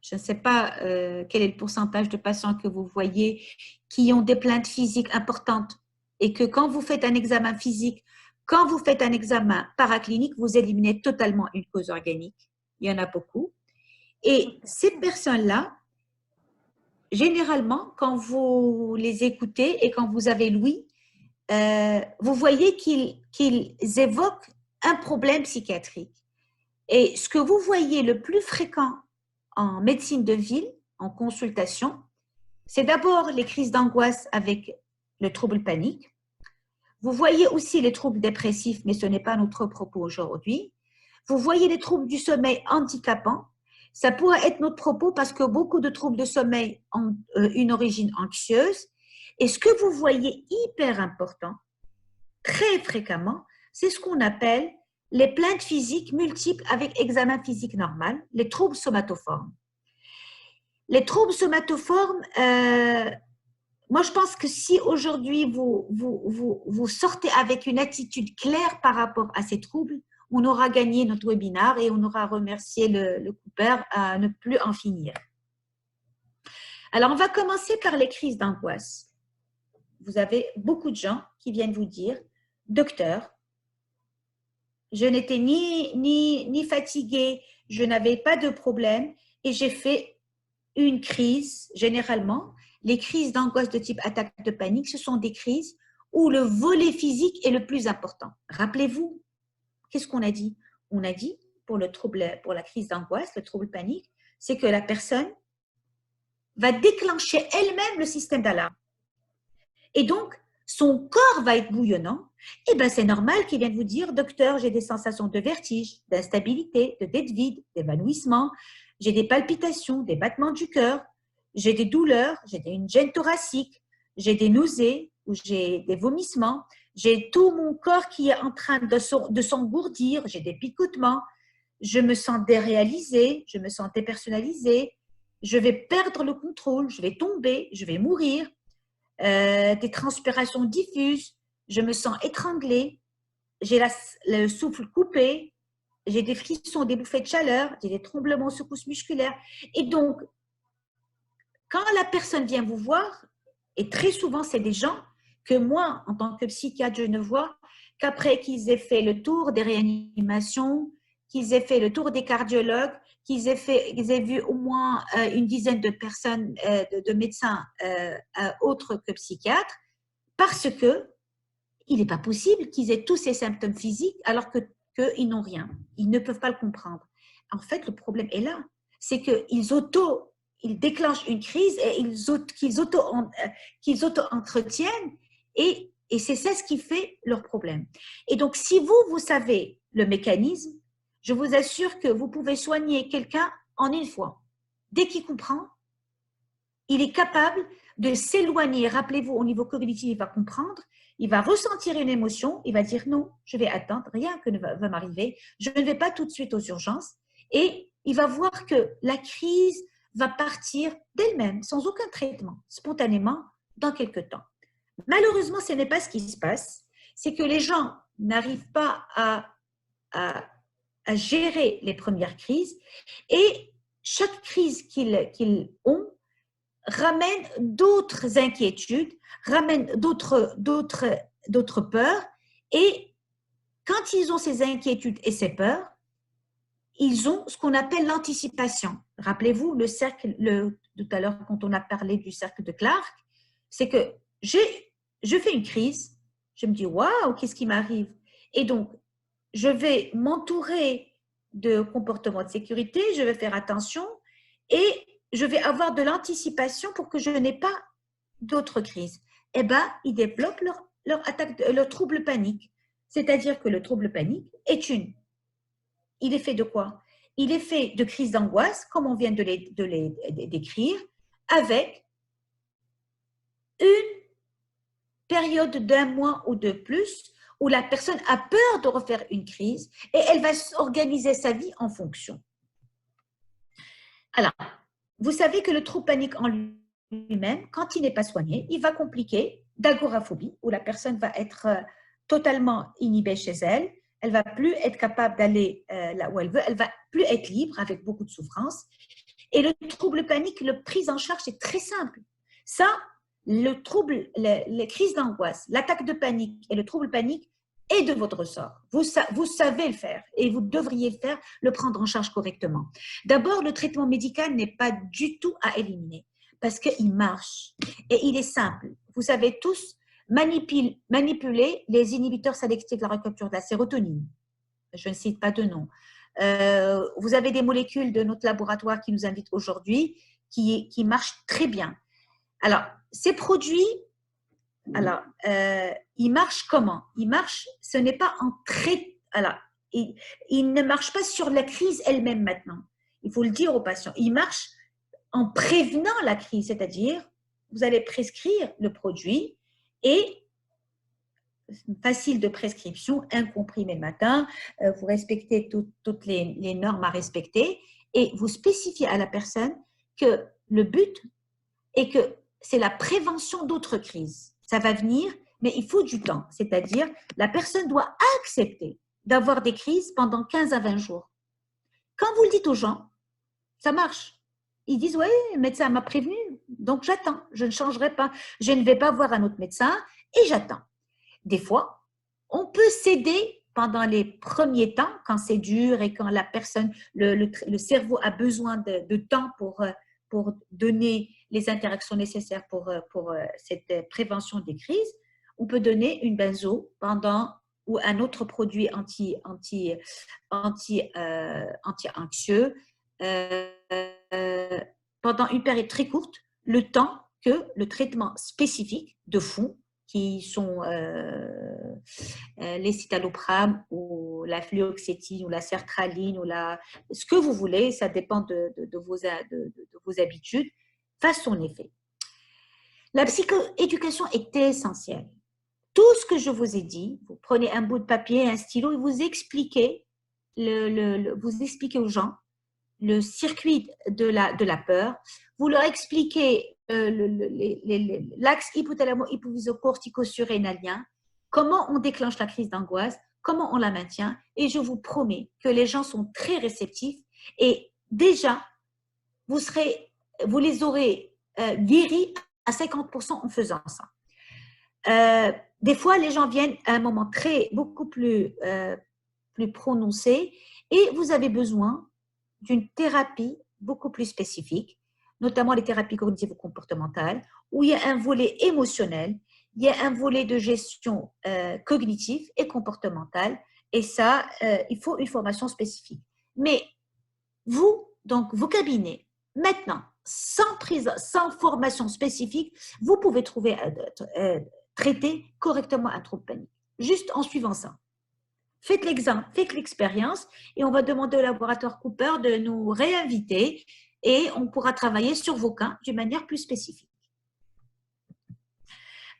je ne sais pas quel est le pourcentage de patients que vous voyez qui ont des plaintes physiques importantes et que quand vous faites un examen physique, quand vous faites un examen paraclinique, vous éliminez totalement une cause organique. Il y en a beaucoup. Et ces personnes-là, généralement, quand vous les écoutez et quand vous avez l'ouïe, vous voyez qu'ils évoquent un problème psychiatrique. Et ce que vous voyez le plus fréquent en médecine de ville, en consultation, c'est d'abord les crises d'angoisse avec le trouble panique. Vous voyez aussi les troubles dépressifs, mais ce n'est pas notre propos aujourd'hui. Vous voyez les troubles du sommeil handicapants. Ça pourrait être notre propos parce que beaucoup de troubles de sommeil ont une origine anxieuse. Et ce que vous voyez hyper important, très fréquemment, c'est ce qu'on appelle les plaintes physiques multiples avec examen physique normal, les troubles somatoformes. Les troubles somatoformes, moi je pense que si aujourd'hui vous sortez avec une attitude claire par rapport à ces troubles, on aura gagné notre webinaire et on aura remercié le Cooper à ne plus en finir. Alors, on va commencer par les crises d'angoisse. Vous avez beaucoup de gens qui viennent vous dire « Docteur, je n'étais ni fatiguée, je n'avais pas de problème et j'ai fait une crise. » Généralement, les crises d'angoisse de type attaque de panique, ce sont des crises où le volet physique est le plus important. Rappelez-vous, qu'est-ce qu'on a dit? On a dit pour la crise d'angoisse, le trouble panique, c'est que la personne va déclencher elle-même le système d'alarme. Et donc, son corps va être bouillonnant. Et bien, c'est normal qu'il vienne vous dire, docteur, j'ai des sensations de vertige, d'instabilité, de tête vide, d'évanouissement, j'ai des palpitations, des battements du cœur, j'ai des douleurs, j'ai une gêne thoracique, j'ai des nausées ou j'ai des vomissements, j'ai tout mon corps qui est en train de s'engourdir, j'ai des picotements, je me sens déréalisée, je me sens dépersonnalisée, je vais perdre le contrôle, je vais tomber, je vais mourir, des transpirations diffuses, je me sens étranglée, j'ai le souffle coupé, j'ai des frissons, des bouffées de chaleur, j'ai des tremblements, secousses musculaires. Et donc, quand la personne vient vous voir, et très souvent, c'est des gens que moi, en tant que psychiatre, je ne vois qu'après qu'ils aient fait le tour des réanimations, qu'ils aient fait le tour des cardiologues, qu'ils aient vu au moins une dizaine de personnes, de médecins autres que psychiatres, parce que il n'est pas possible qu'ils aient tous ces symptômes physiques alors qu'ils n'ont rien. Ils ne peuvent pas le comprendre. En fait, le problème est là. C'est qu'ils déclenchent une crise et qu'ils auto-entretiennent et c'est ça ce qui fait leur problème. Et donc, si vous savez le mécanisme, je vous assure que vous pouvez soigner quelqu'un en une fois. dès qu'il comprend, il est capable de s'éloigner. Rappelez-vous, au niveau cognitif, il va comprendre, il va ressentir une émotion, il va dire non, je vais attendre, rien que ne va m'arriver, je ne vais pas tout de suite aux urgences. Et il va voir que la crise va partir d'elle-même, sans aucun traitement, spontanément, dans quelques temps. Malheureusement, ce n'est pas ce qui se passe. C'est que les gens n'arrivent pas à gérer les premières crises et chaque crise qu'ils ont ramène d'autres inquiétudes, ramène d'autres peurs. Et quand ils ont ces inquiétudes et ces peurs, ils ont ce qu'on appelle l'anticipation. Rappelez-vous le cercle, tout à l'heure quand on a parlé du cercle de Clark, c'est que je fais une crise, je me dis waouh, qu'est-ce qui m'arrive? Et donc, je vais m'entourer de comportements de sécurité, je vais faire attention et je vais avoir de l'anticipation pour que je n'ai pas d'autres crises. Eh bien, ils développent leur trouble panique. C'est-à-dire que le trouble panique il est fait de quoi? Il est fait de crises d'angoisse, comme on vient de les décrire, avec une période d'1 mois ou de plus où la personne a peur de refaire une crise et elle va organiser sa vie en fonction. Alors, vous savez que le trouble panique en lui-même, quand il n'est pas soigné, il va compliquer d'agoraphobie, où la personne va être totalement inhibée chez elle, elle ne va plus être capable d'aller là où elle veut, elle ne va plus être libre avec beaucoup de souffrance. Et le trouble panique, la prise en charge, c'est très simple. Ça, le trouble, les crises d'angoisse, l'attaque de panique et le trouble panique est de votre ressort. Vous savez le faire et vous devriez le faire, le prendre en charge correctement. D'abord, le traitement médical n'est pas du tout à éliminer parce qu'il marche et il est simple. Vous savez tous manipuler les inhibiteurs sélectifs de la recapture de la sérotonine. Je ne cite pas de nom. Vous avez des molécules de notre laboratoire qui nous invitent aujourd'hui qui marchent très bien. Alors, ces produits, ils marchent comment? Ils marchent, ce n'est pas en trait. Alors, ils ne marchent pas sur la crise elle-même maintenant. Il faut le dire aux patients. Ils marchent en prévenant la crise, c'est-à-dire, vous allez prescrire le produit et facile de prescription, un comprimé le matin, vous respectez toutes les normes à respecter et vous spécifiez à la personne que le but est que c'est la prévention d'autres crises. Ça va venir, mais il faut du temps. C'est-à-dire, la personne doit accepter d'avoir des crises pendant 15 à 20 jours. Quand vous le dites aux gens, ça marche. Ils disent, oui, le médecin m'a prévenu, donc j'attends. Je ne changerai pas. Je ne vais pas voir un autre médecin et j'attends. Des fois, on peut céder pendant les premiers temps, quand c'est dur et quand la personne, le cerveau a besoin de temps pour donner les interactions nécessaires pour cette prévention des crises. On peut donner une benzo ou un autre produit anti-anxieux pendant une période très courte, le temps que le traitement spécifique de fond, qui sont les citalopram ou la fluoxétine ou la sertraline ou ce que vous voulez, ça dépend de vos habitudes, fasse son effet. La psychoéducation est essentielle. Tout ce que je vous ai dit, vous prenez un bout de papier, un stylo et vous expliquez, vous expliquez aux gens le circuit de la peur, vous leur expliquez l'axe hypothalamo-hypophyso-cortico-surrénalien, comment on déclenche la crise d'angoisse, comment on la maintient, et je vous promets que les gens sont très réceptifs et déjà, vous les aurez guéris à 50% en faisant ça. Des fois, les gens viennent à un moment beaucoup plus prononcé et vous avez besoin d'une thérapie beaucoup plus spécifique, notamment les thérapies cognitives comportementales, où il y a un volet émotionnel, il y a un volet de gestion cognitive et comportementale, et ça, il faut une formation spécifique. Mais vous, donc vos cabinets, maintenant, sans formation spécifique, vous pouvez traiter correctement un trouble panique, juste en suivant ça. Faites l'exemple, faites l'expérience et on va demander au laboratoire Cooper de nous réinviter et on pourra travailler sur vos cas d'une manière plus spécifique.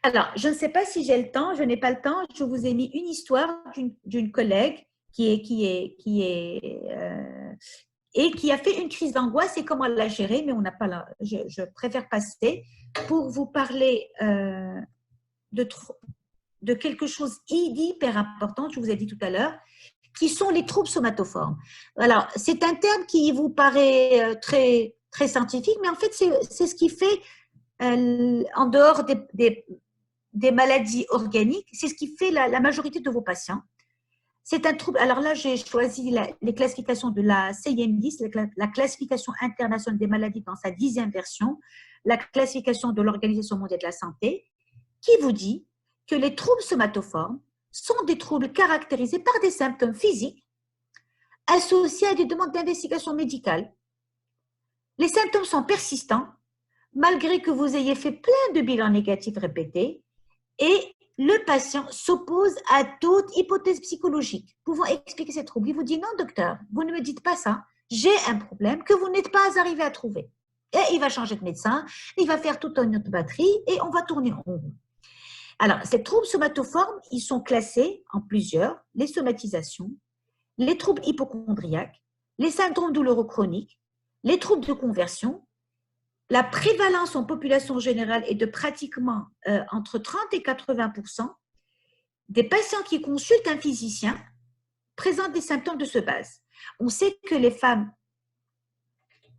Alors, je ne sais pas si j'ai le temps, je n'ai pas le temps. Je vous ai mis une histoire d'une collègue et qui a fait une crise d'angoisse et comment la gérer, mais on n'a pas là. Je préfère passer pour vous parler de quelque chose d'hyper important, je vous ai dit tout à l'heure, qui sont les troubles somatoformes. Alors, c'est un terme qui vous paraît très, très scientifique, mais en fait, c'est ce qui fait, en dehors des maladies organiques, c'est ce qui fait la majorité de vos patients. C'est un trouble. Alors là, j'ai choisi les classifications de la CIM-10, la classification internationale des maladies dans sa 10e version, la classification de l'Organisation mondiale de la santé, qui vous dit que les troubles somatoformes sont des troubles caractérisés par des symptômes physiques associés à des demandes d'investigation médicale. Les symptômes sont persistants, malgré que vous ayez fait plein de bilans négatifs répétés, et le patient s'oppose à d'autres hypothèses psychologiques pouvant expliquer ces troubles. Il vous dit « Non, docteur, vous ne me dites pas ça. J'ai un problème que vous n'êtes pas arrivé à trouver. » Et il va changer de médecin, il va faire toute une autre batterie et on va tourner en rond. Alors, ces troubles somatoformes, ils sont classés en plusieurs, les somatisations, les troubles hypochondriaques, les syndromes douloureux chroniques, les troubles de conversion. La prévalence en population générale est de pratiquement entre 30 et 80% des patients qui consultent un physicien présentent des symptômes de ce base. On sait que les femmes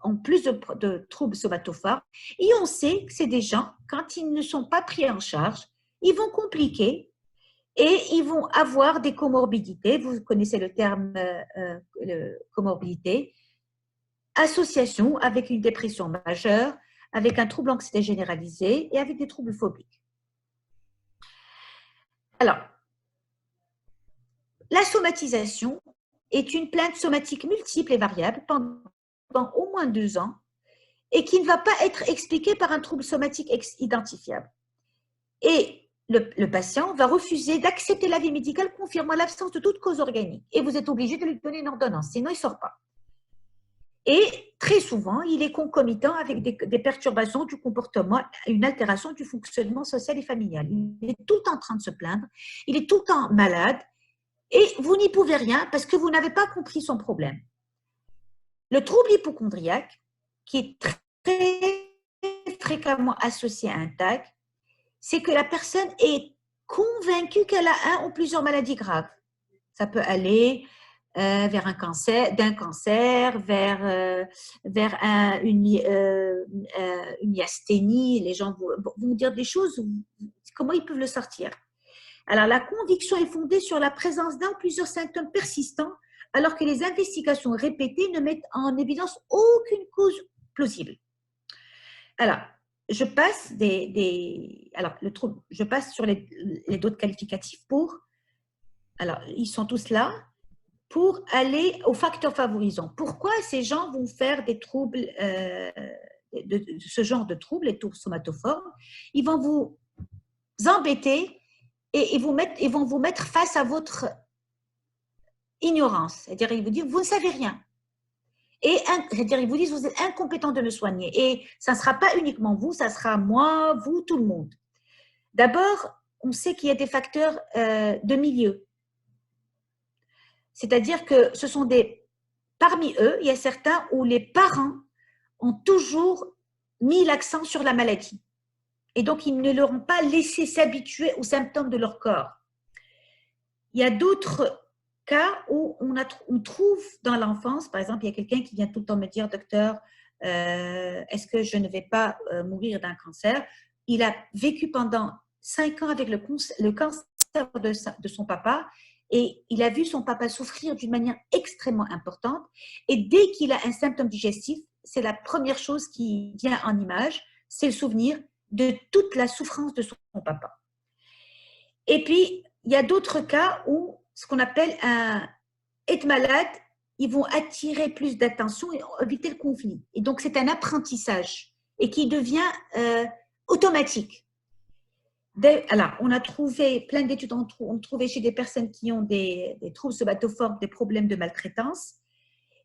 ont plus de troubles somatoformes et on sait que c'est des gens, quand ils ne sont pas pris en charge, ils vont compliquer et ils vont avoir des comorbidités. Vous connaissez le terme comorbidité, association avec une dépression majeure, avec un trouble anxiété généralisé et avec des troubles phobiques. Alors, la somatisation est une plainte somatique multiple et variable pendant au moins 2 ans et qui ne va pas être expliquée par un trouble somatique identifiable. Et le patient va refuser d'accepter l'avis médical confirmant l'absence de toute cause organique. Et vous êtes obligé de lui donner une ordonnance, sinon il ne sort pas. Et très souvent, il est concomitant avec des perturbations du comportement, une altération du fonctionnement social et familial. Il est tout le temps en train de se plaindre, il est tout le temps malade et vous n'y pouvez rien parce que vous n'avez pas compris son problème. Le trouble hypochondriaque, qui est très fréquemment associé à un TAC, c'est que la personne est convaincue qu'elle a un ou plusieurs maladies graves. Ça peut aller vers un cancer, vers une myasthénie. Les gens vont dire des choses, comment ils peuvent le sortir? Alors, la conviction est fondée sur la présence d'un ou plusieurs symptômes persistants, alors que les investigations répétées ne mettent en évidence aucune cause plausible. Alors, je passe je passe sur les autres qualificatifs pour, alors, ils sont tous là, pour aller aux facteurs favorisants. Pourquoi ces gens vont faire des troubles, ce genre de troubles, les troubles somatoformes? Ils vont vous embêter et ils vont vous mettre face à votre ignorance. C'est-à-dire, ils vous disent, vous ne savez rien. Et ils vous disent, vous êtes incompétent de me soigner. Et ça ne sera pas uniquement vous, ça sera moi, vous, tout le monde. D'abord, on sait qu'il y a des facteurs de milieu. C'est-à-dire que ce sont parmi eux, il y a certains où les parents ont toujours mis l'accent sur la maladie. Et donc, ils ne leur ont pas laissé s'habituer aux symptômes de leur corps. Il y a d'autres cas où on trouve dans l'enfance, par exemple, il y a quelqu'un qui vient tout le temps me dire, docteur, est-ce que je ne vais pas mourir d'un cancer? Il a vécu pendant 5 ans avec le cancer de son papa et il a vu son papa souffrir d'une manière extrêmement importante. Et dès qu'il a un symptôme digestif, c'est la première chose qui vient en image, c'est le souvenir de toute la souffrance de son papa. Et puis, il y a d'autres cas où ce qu'on appelle être malade, ils vont attirer plus d'attention et éviter le conflit. Et donc, c'est un apprentissage et qui devient automatique. Alors, on a trouvé plein d'études, on trouvait chez des personnes qui ont des troubles somatoformes, des problèmes de maltraitance.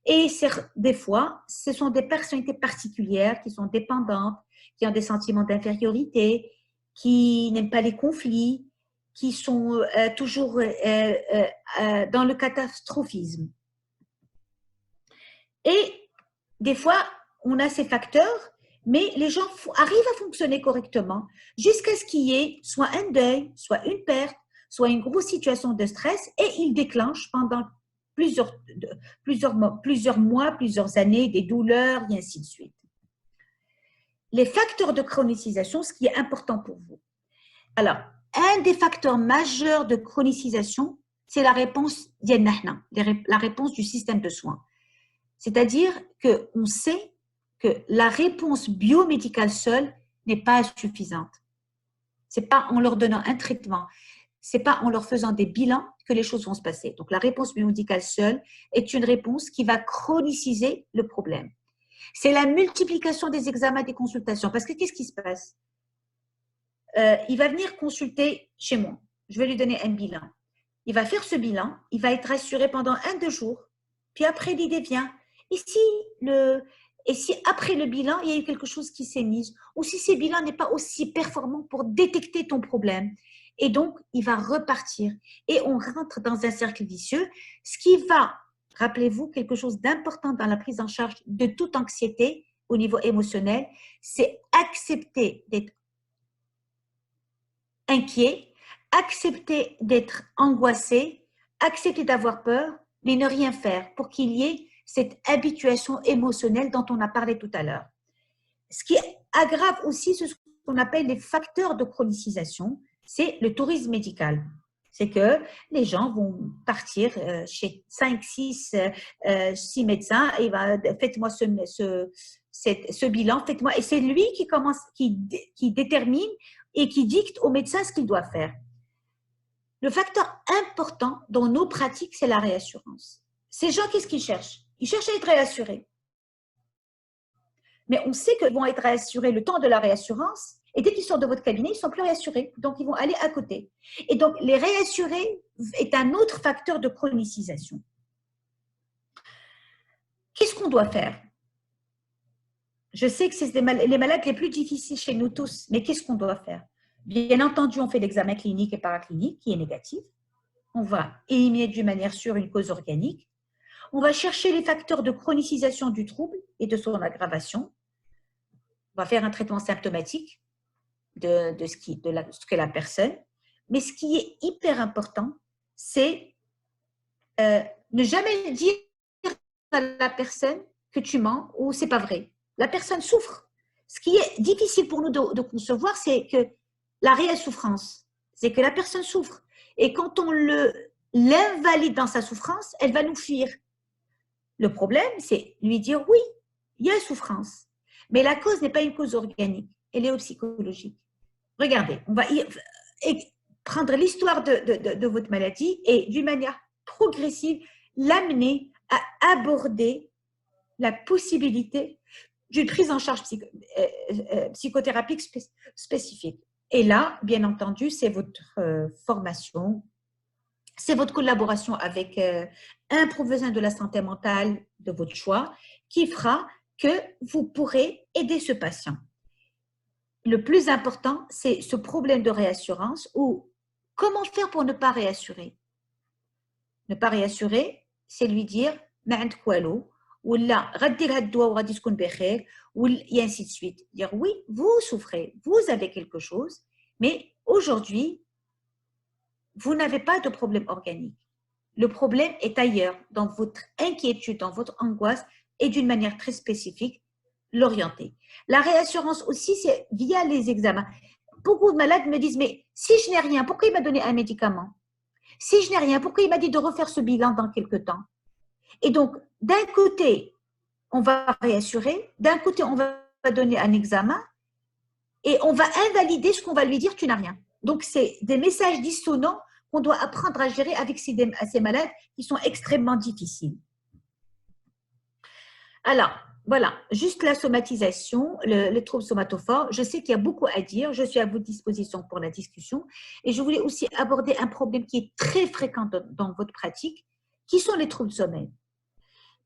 Et des fois, ce sont des personnalités particulières qui sont dépendantes, qui ont des sentiments d'infériorité, qui n'aiment pas les conflits, qui sont toujours dans le catastrophisme. Et des fois, on a ces facteurs, mais les gens arrivent à fonctionner correctement jusqu'à ce qu'il y ait soit un deuil, soit une perte, soit une grosse situation de stress, et ils déclenchent pendant plusieurs mois, plusieurs années, des douleurs, et ainsi de suite. Les facteurs de chronicisation, ce qui est important pour vous. Alors, un des facteurs majeurs de chronicisation, c'est la réponse la réponse du système de soins. C'est-à-dire qu'on sait que la réponse biomédicale seule n'est pas suffisante. Ce n'est pas en leur donnant un traitement, ce n'est pas en leur faisant des bilans que les choses vont se passer. Donc, la réponse biomédicale seule est une réponse qui va chroniciser le problème. C'est la multiplication des examens, des consultations. Parce que qu'est-ce qui se passe? Il va venir consulter chez moi. Je vais lui donner un bilan. Il va faire ce bilan, il va être rassuré pendant 1-2 jours. Puis après, l'idée vient. Et si après le bilan, il y a eu quelque chose qui s'est mis, ou si ce bilan n'est pas aussi performant pour détecter ton problème, et donc il va repartir. Et on rentre dans un cercle vicieux, ce qui va, rappelez-vous, quelque chose d'important dans la prise en charge de toute anxiété au niveau émotionnel, c'est accepter d'être inquiet, accepter d'être angoissé, accepter d'avoir peur, mais ne rien faire pour qu'il y ait cette habituation émotionnelle dont on a parlé tout à l'heure. Ce qui aggrave aussi ce qu'on appelle les facteurs de chronicisation, c'est le tourisme médical. C'est que les gens vont partir chez 5, 6 médecins et faites-moi ce bilan, faites-moi. Et c'est lui qui détermine et qui dicte au médecin ce qu'il doit faire. Le facteur important dans nos pratiques, c'est la réassurance. Ces gens, qu'est-ce qu'ils cherchent? Ils cherchent à être réassurés. Mais on sait qu'ils vont être réassurés le temps de la réassurance, et dès qu'ils sortent de votre cabinet, ils ne sont plus réassurés. Donc, ils vont aller à côté. Et donc, les réassurés est un autre facteur de chronicisation. Qu'est-ce qu'on doit faire? Je sais que c'est les malades les plus difficiles chez nous tous, mais qu'est-ce qu'on doit faire? Bien entendu, on fait l'examen clinique et paraclinique qui est négatif. On va éliminer d'une manière sûre une cause organique. On va chercher les facteurs de chronicisation du trouble et de son aggravation. On va faire un traitement symptomatique de ce qu'est la personne. Mais ce qui est hyper important, c'est ne jamais dire à la personne que tu mens ou c'est pas vrai. La personne souffre. Ce qui est difficile pour nous de concevoir, c'est que la réelle souffrance, c'est que la personne souffre. Et quand on l'invalide dans sa souffrance, elle va nous fuir. Le problème, c'est lui dire oui, il y a une souffrance. Mais la cause n'est pas une cause organique, elle est psychologique. Regardez, on va prendre l'histoire de votre maladie et d'une manière progressive, l'amener à aborder la possibilité d'une prise en charge psychothérapique spécifique. Et là, bien entendu, c'est votre formation, c'est votre collaboration avec un professionnel de la santé mentale de votre choix qui fera que vous pourrez aider ce patient. Le plus important, c'est ce problème de réassurance ou comment faire pour ne pas réassurer. Ne pas réassurer, c'est lui dire « ma عندك والو » ou là, et ainsi de suite. Dire oui, vous souffrez, vous avez quelque chose, mais aujourd'hui, vous n'avez pas de problème organique. Le problème est ailleurs, dans votre inquiétude, dans votre angoisse, et d'une manière très spécifique, l'orienter. La réassurance aussi, c'est via les examens. Beaucoup de malades me disent, mais si je n'ai rien, pourquoi il m'a donné un médicament? Si je n'ai rien, pourquoi il m'a dit de refaire ce bilan dans quelques temps? Et donc, d'un côté, on va réassurer, d'un côté, on va donner un examen et on va invalider ce qu'on va lui dire, tu n'as rien. Donc, c'est des messages dissonants qu'on doit apprendre à gérer avec ces malades qui sont extrêmement difficiles. Alors, voilà, juste la somatisation, le trouble somatophore. Je sais qu'il y a beaucoup à dire, je suis à votre disposition pour la discussion. Et je voulais aussi aborder un problème qui est très fréquent dans votre pratique, qui sont les troubles sommeil.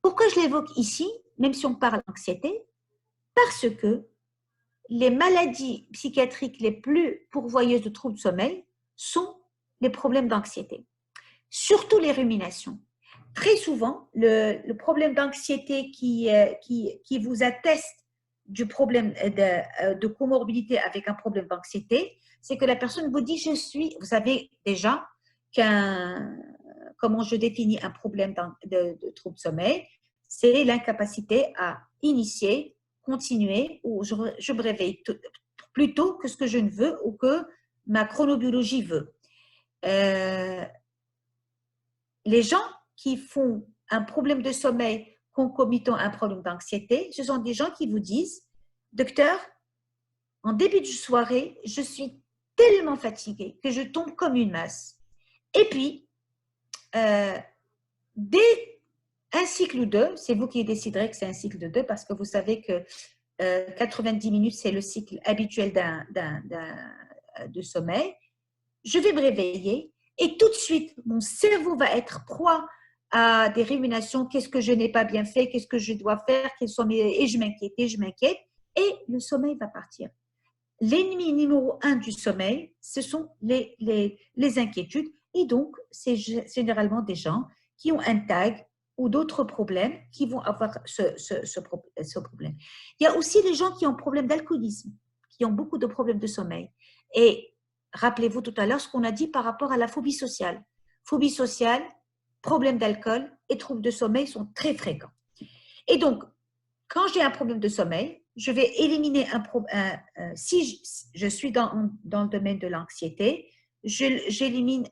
Pourquoi je l'évoque ici, même si on parle d'anxiété? Parce que les maladies psychiatriques les plus pourvoyeuses de troubles de sommeil sont les problèmes d'anxiété, surtout les ruminations. Très souvent, le problème d'anxiété qui vous atteste du problème de comorbidité avec un problème d'anxiété, c'est que la personne vous dit, vous savez déjà comment je définis un problème de trouble de sommeil, c'est l'incapacité à initier, continuer, ou je me réveille plus tôt que ce que je ne veux ou que ma chronobiologie veut. Les gens qui font un problème de sommeil concomitant à un problème d'anxiété, ce sont des gens qui vous disent, docteur, en début de soirée, je suis tellement fatiguée que je tombe comme une masse. Et puis, dès un cycle ou deux, c'est vous qui déciderez que c'est un cycle de deux parce que vous savez que 90 minutes, c'est le cycle habituel de sommeil. Je vais me réveiller et tout de suite, mon cerveau va être proie à des ruminations. Qu'est-ce que je n'ai pas bien fait? Qu'est-ce que je dois faire? Et je m'inquiète. Et le sommeil va partir. L'ennemi numéro 1 du sommeil, ce sont les inquiétudes. Et donc, c'est généralement des gens qui ont un TAG ou d'autres problèmes qui vont avoir ce problème. Il y a aussi les gens qui ont problème d'alcoolisme, qui ont beaucoup de problèmes de sommeil. Et rappelez-vous tout à l'heure ce qu'on a dit par rapport à la phobie sociale. Phobie sociale, problème d'alcool et troubles de sommeil sont très fréquents. Et donc, quand j'ai un problème de sommeil, je vais éliminer si je suis dans le domaine de l'anxiété, j'élimine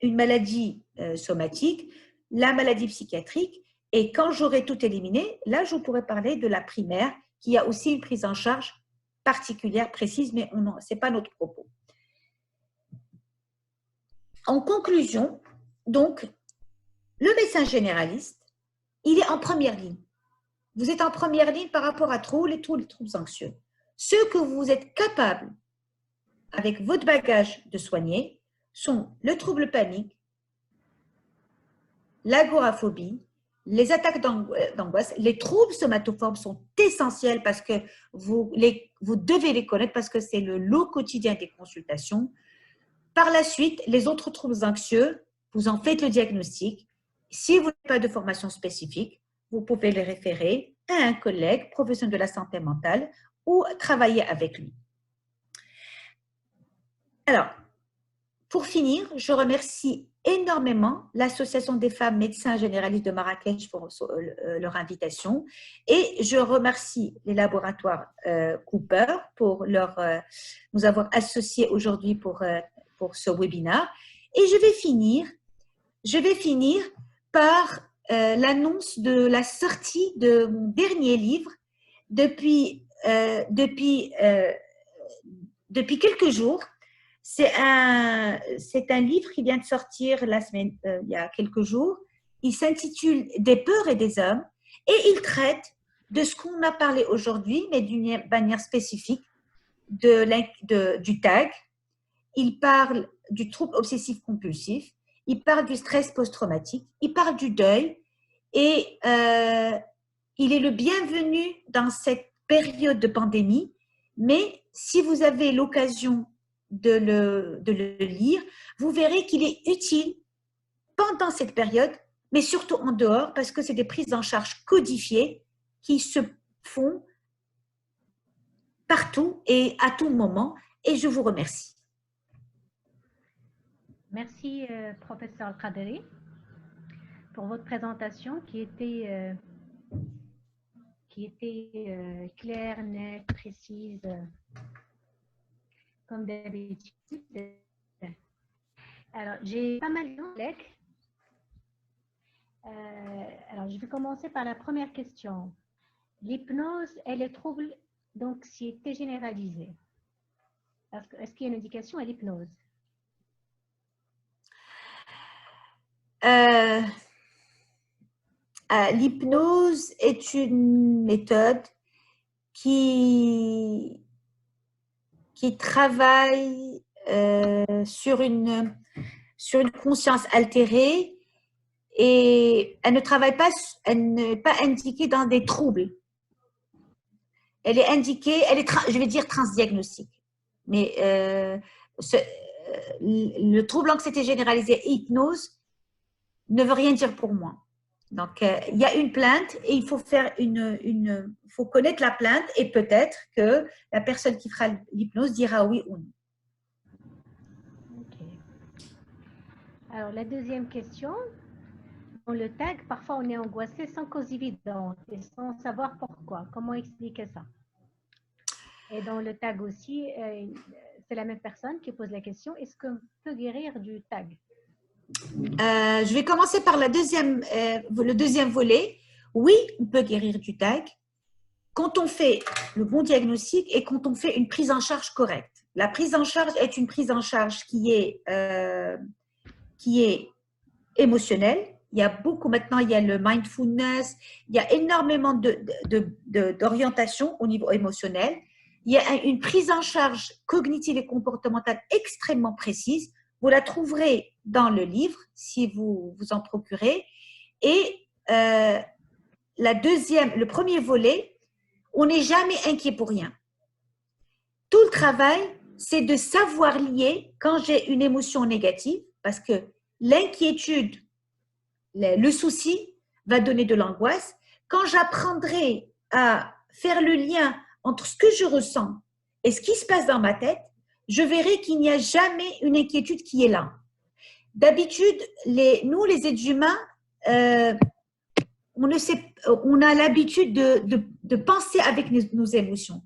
une maladie somatique, la maladie psychiatrique, et quand j'aurai tout éliminé, là, je pourrais parler de la primaire, qui a aussi une prise en charge particulière, précise, mais ce n'est pas notre propos. En conclusion, donc, le médecin généraliste, il est en première ligne. Vous êtes en première ligne par rapport à tous les troubles anxieux. Ce que vous êtes capable, avec votre bagage, de soigner sont le trouble panique, l'agoraphobie, les attaques d'angoisse. Les troubles somatoformes sont essentiels parce que vous devez les connaître parce que c'est le lot quotidien des consultations. Par la suite, les autres troubles anxieux, vous en faites le diagnostic. Si vous n'avez pas de formation spécifique, vous pouvez les référer à un collègue professionnel de la santé mentale ou travailler avec lui. Alors, pour finir, je remercie énormément l'Association des femmes médecins généralistes de Marrakech pour leur invitation et je remercie les laboratoires Cooper pour nous avoir associés aujourd'hui pour ce webinaire. Et je vais finir par l'annonce de la sortie de mon dernier livre depuis quelques jours. C'est un livre qui vient de sortir il y a quelques jours. Il s'intitule « Des peurs et des hommes » et il traite de ce qu'on a parlé aujourd'hui, mais d'une manière spécifique, du TAG. Il parle du trouble obsessif-compulsif, il parle du stress post-traumatique, il parle du deuil et il est le bienvenu dans cette période de pandémie, mais si vous avez l'occasion de le lire, vous verrez qu'il est utile pendant cette période, mais surtout en dehors, parce que c'est des prises en charge codifiées qui se font partout et à tout moment. Et je vous remercie. Merci, professeur Al-Qaderi, pour votre présentation qui était claire, nette, précise, comme d'habitude. Alors, j'ai pas mal de collègues. Alors, je vais commencer par la première question. L'hypnose et les troubles d'anxiété généralisée. Est-ce qu'il y a une indication à l'hypnose? L'hypnose est une méthode qui travaille sur une conscience altérée et elle ne travaille pas, elle n'est pas indiquée dans des troubles. Elle est indiquée, je vais dire transdiagnostique. Mais le trouble anxiété généralisée hypnose ne veut rien dire pour moi. Donc, il y a une plainte et il faut faire faut connaître la plainte et peut-être que la personne qui fera l'hypnose dira oui ou non. Ok. Alors, la deuxième question. Dans le tag, parfois on est angoissé sans cause évidente et sans savoir pourquoi. Comment expliquer ça? Et dans le tag aussi, c'est la même personne qui pose la question. Est-ce qu'on peut guérir du tag? Je vais commencer par le deuxième volet. Oui, on peut guérir du tag quand on fait le bon diagnostic et quand on fait une prise en charge correcte. La prise en charge est une prise en charge qui est émotionnelle. Il y a beaucoup maintenant, il y a le mindfulness, il y a énormément d'orientation au niveau émotionnel. Il y a une prise en charge cognitive et comportementale extrêmement précise. Vous la trouverez dans le livre si vous vous en procurez. Et le premier volet, on n'est jamais inquiet pour rien. Tout le travail, c'est de savoir lier quand j'ai une émotion négative, parce que l'inquiétude, le souci va donner de l'angoisse. Quand j'apprendrai à faire le lien entre ce que je ressens et ce qui se passe dans ma tête, je verrai qu'il n'y a jamais une inquiétude qui est là. D'habitude, nous, les êtres humains, on a l'habitude de penser avec nos émotions.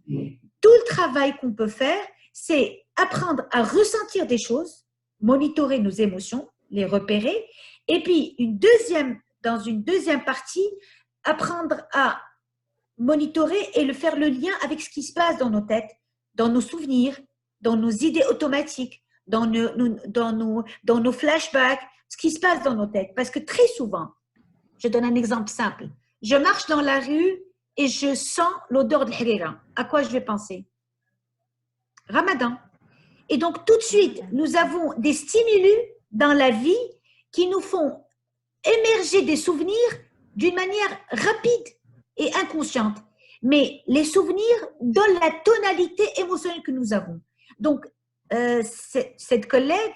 Tout le travail qu'on peut faire, c'est apprendre à ressentir des choses, monitorer nos émotions, les repérer, et puis dans une deuxième partie, apprendre à monitorer et faire le lien avec ce qui se passe dans nos têtes, dans nos souvenirs, dans nos idées automatiques, dans nos flashbacks, ce qui se passe dans nos têtes. Parce que très souvent, je donne un exemple simple, je marche dans la rue et je sens l'odeur de l'harira. À quoi je vais penser? Ramadan. Et donc, tout de suite, nous avons des stimulus dans la vie qui nous font émerger des souvenirs d'une manière rapide et inconsciente. Mais les souvenirs donnent la tonalité émotionnelle que nous avons. Donc, cette collègue,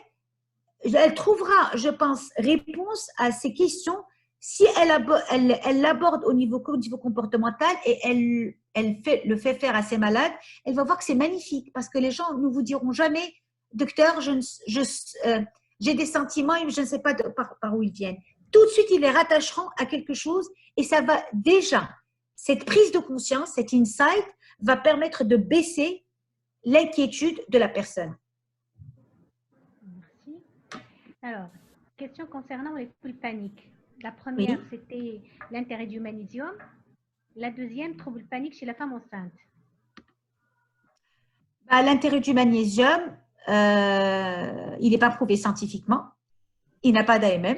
elle trouvera, je pense, réponse à ces questions si elle l'aborde au niveau comportemental et elle le fait faire à ses malades. Elle va voir que c'est magnifique parce que les gens ne vous diront jamais, docteur, j'ai des sentiments et je ne sais pas par où ils viennent. Tout de suite, ils les rattacheront à quelque chose et ça va déjà, cette prise de conscience, cet insight va permettre de baisser l'inquiétude de la personne. Merci. Alors, question concernant les troubles paniques. La première, oui, c'était l'intérêt du magnésium. La deuxième, trouble panique chez la femme enceinte. L'intérêt du magnésium, il n'est pas prouvé scientifiquement. Il n'a pas d'AMM.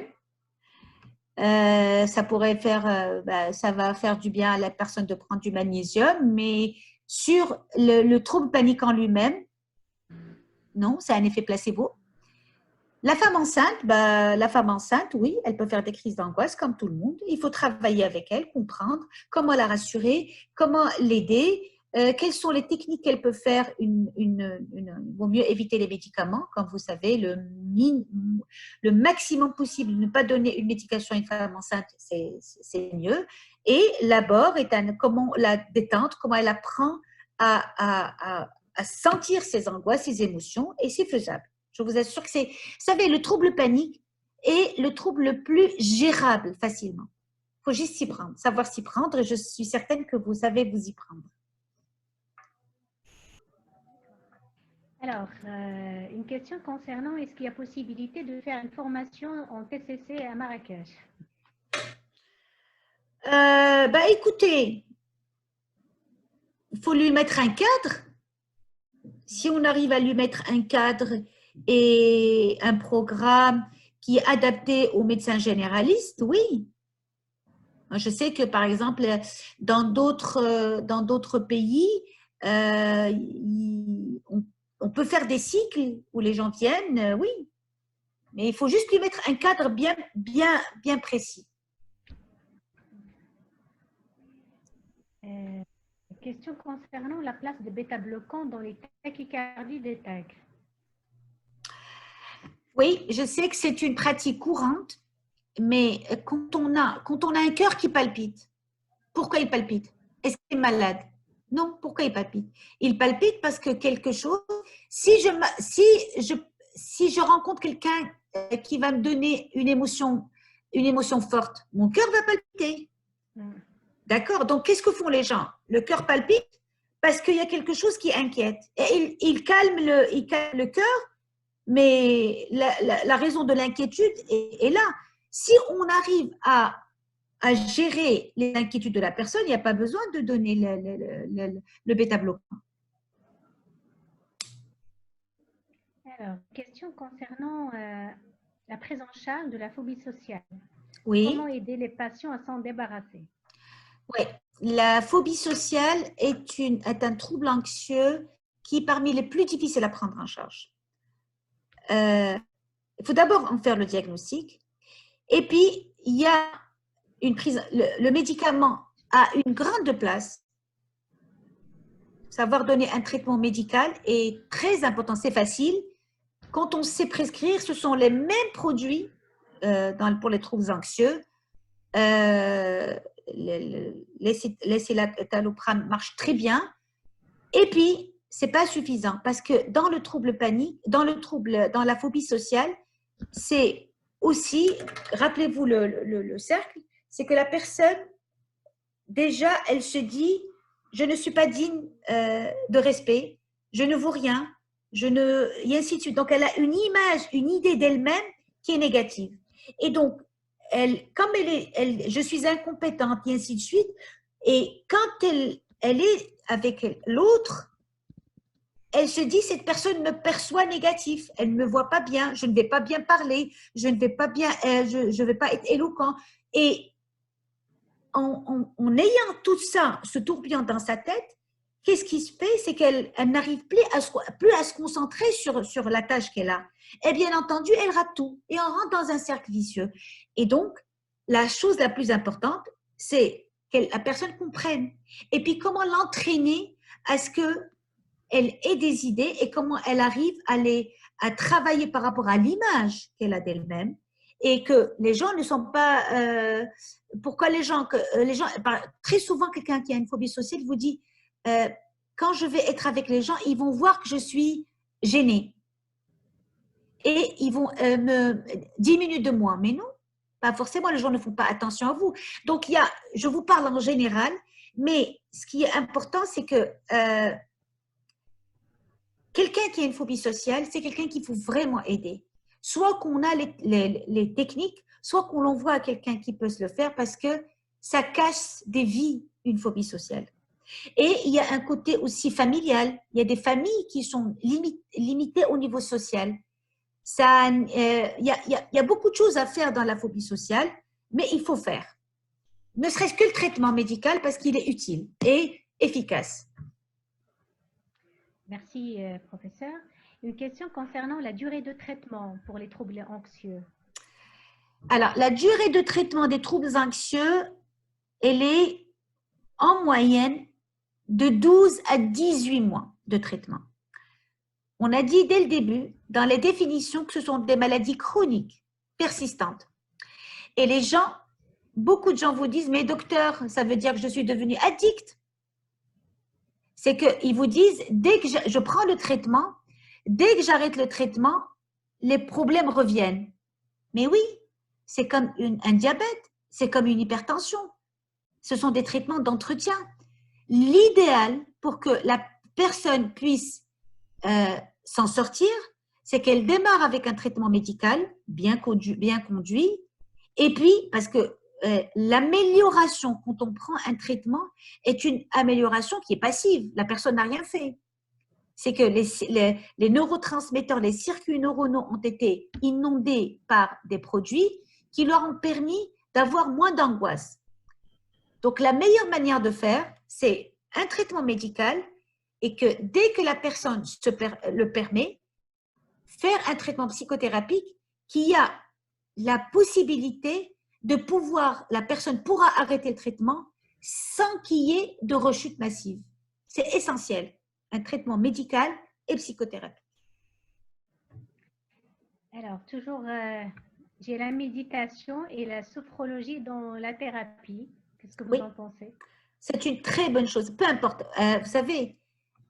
Ça pourrait faire, ça va faire du bien à la personne de prendre du magnésium, mais sur le trouble panique en lui-même, non, c'est un effet placebo. La femme enceinte, oui, elle peut faire des crises d'angoisse comme tout le monde. Il faut travailler avec elle, comprendre comment la rassurer, comment l'aider, quelles sont les techniques qu'elle peut faire. Il vaut mieux éviter les médicaments, comme vous savez, le maximum possible, ne pas donner une médication à une femme enceinte, c'est mieux. Et l'abord est comment la détente, comment elle apprend à sentir ses angoisses, ses émotions, et c'est faisable. Je vous assure que c'est, vous savez, le trouble panique est le trouble le plus gérable facilement. Il faut juste s'y prendre, savoir s'y prendre, et je suis certaine que vous savez vous y prendre. Alors, une question concernant, est-ce qu'il y a possibilité de faire une formation en TCC à Marrakech? Écoutez, il faut lui mettre un cadre. Si on arrive à lui mettre un cadre et un programme qui est adapté aux médecins généralistes, oui. Je sais que, par exemple, dans d'autres pays, on peut faire des cycles où les gens viennent, oui. Mais il faut juste lui mettre un cadre bien précis. Question concernant la place de bêta-bloquants dans les tachycardies des TAG. Oui, je sais que c'est une pratique courante, mais quand on a un cœur qui palpite, pourquoi il palpite? Est-ce qu'il est malade? Non, pourquoi il palpite? Il palpite parce que quelque chose, si je rencontre quelqu'un qui va me donner une émotion forte, mon cœur va palpiter. D'accord? Donc, qu'est-ce que font les gens? Le cœur palpite parce qu'il y a quelque chose qui inquiète. Et il calme le cœur, mais la raison de l'inquiétude est là. Si on arrive à gérer les inquiétudes de la personne, il n'y a pas besoin de donner le bêta-bloquant. Alors, question concernant la prise en charge de la phobie sociale. Oui. Comment aider les patients à s'en débarrasser? Oui, la phobie sociale est un trouble anxieux qui est parmi les plus difficiles à prendre en charge. Il faut d'abord en faire le diagnostic. Et puis, il y a une prise, le médicament a une grande place. Savoir donner un traitement médical est très important, c'est facile. Quand on sait prescrire, ce sont les mêmes produits pour les troubles anxieux. L'escitalopram marche très bien. Et puis, c'est pas suffisant parce que dans le trouble panique, dans la phobie sociale, c'est aussi, rappelez-vous le cercle, c'est que la personne, déjà, elle se dit, je ne suis pas digne de respect, je ne vaux rien, et ainsi de suite. Donc, elle a une image, une idée d'elle-même qui est négative. Et donc, comme je suis incompétente, et ainsi de suite, et quand elle est avec l'autre, elle se dit, cette personne me perçoit négatif, elle ne me voit pas bien, je ne vais pas bien parler, je ne vais pas bien, je vais pas être éloquent. Et en ayant tout ça, ce tourbillon dans sa tête, qu'est-ce qui se fait? C'est qu'elle n'arrive plus à se concentrer sur la tâche qu'elle a. Et bien entendu, elle rate tout. Et on rentre dans un cercle vicieux. Et donc, la chose la plus importante, c'est que la personne comprenne. Et puis, comment l'entraîner à ce qu'elle ait des idées et comment elle arrive à travailler par rapport à l'image qu'elle a d'elle-même et que les gens ne sont pas… pourquoi les gens… très souvent, quelqu'un qui a une phobie sociale vous dit quand je vais être avec les gens, ils vont voir que je suis gênée. Et ils vont me diminuer de moi. Mais non, pas forcément, les gens ne font pas attention à vous. Donc, je vous parle en général, mais ce qui est important, c'est que quelqu'un qui a une phobie sociale, c'est quelqu'un qu'il faut vraiment aider. Soit qu'on a les techniques, soit qu'on l'envoie à quelqu'un qui peut se le faire parce que ça cache des vies, une phobie sociale. Et il y a un côté aussi familial. Il y a des familles qui sont limitées au niveau social. Il y a beaucoup de choses à faire dans la phobie sociale, mais il faut faire. Ne serait-ce que le traitement médical parce qu'il est utile et efficace. Merci, professeur. Une question concernant la durée de traitement pour les troubles anxieux. Alors, la durée de traitement des troubles anxieux, elle est en moyenne de 12 à 18 mois de traitement. On a dit dès le début, dans les définitions, que ce sont des maladies chroniques, persistantes. Et beaucoup de gens vous disent, mais docteur, ça veut dire que je suis devenue addict. C'est qu'ils vous disent, dès que je prends le traitement, dès que j'arrête le traitement, les problèmes reviennent. Mais oui, c'est comme un diabète, c'est comme une hypertension. Ce sont des traitements d'entretien. L'idéal pour que la personne puisse s'en sortir, c'est qu'elle démarre avec un traitement médical bien conduit. Et puis, parce que l'amélioration, quand on prend un traitement, est une amélioration qui est passive. La personne n'a rien fait. C'est que les neurotransmetteurs, les circuits neuronaux ont été inondés par des produits qui leur ont permis d'avoir moins d'angoisse. Donc, la meilleure manière de faire, c'est un traitement médical et que dès que la personne le permet, faire un traitement psychothérapique qu'il y a la possibilité de pouvoir, la personne pourra arrêter le traitement sans qu'il y ait de rechute massive. C'est essentiel, un traitement médical et psychothérapie. Alors, toujours, j'ai la méditation et la sophrologie dans la thérapie. Qu'est-ce que vous Oui. en pensez? C'est une très bonne chose. Peu importe, vous savez,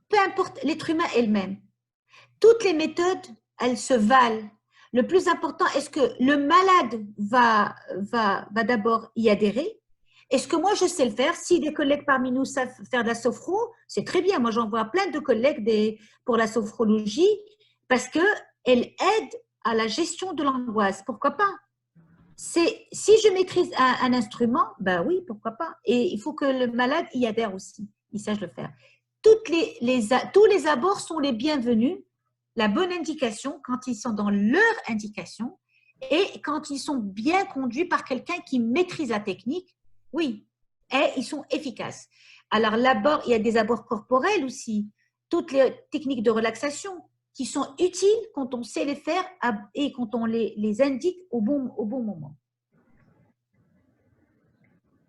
peu importe, l'être humain est le même. Toutes les méthodes, elles se valent. Le plus important, est-ce que le malade va d'abord y adhérer? Est-ce que moi, je sais le faire? Si des collègues parmi nous savent faire de la sophro, c'est très bien. Moi, j'en vois plein de collègues pour la sophrologie parce qu'elle aide à la gestion de l'angoisse. Pourquoi pas? Si je maîtrise un instrument, ben oui, pourquoi pas? Et il faut que le malade y adhère aussi, il sache le faire. Tous les abords sont les bienvenus. La bonne indication quand ils sont dans leur indication et quand ils sont bien conduits par quelqu'un qui maîtrise la technique, oui, et ils sont efficaces. Alors l'abord, il y a des abords corporels aussi, toutes les techniques de relaxation qui sont utiles quand on sait les faire et quand on les indique au bon moment.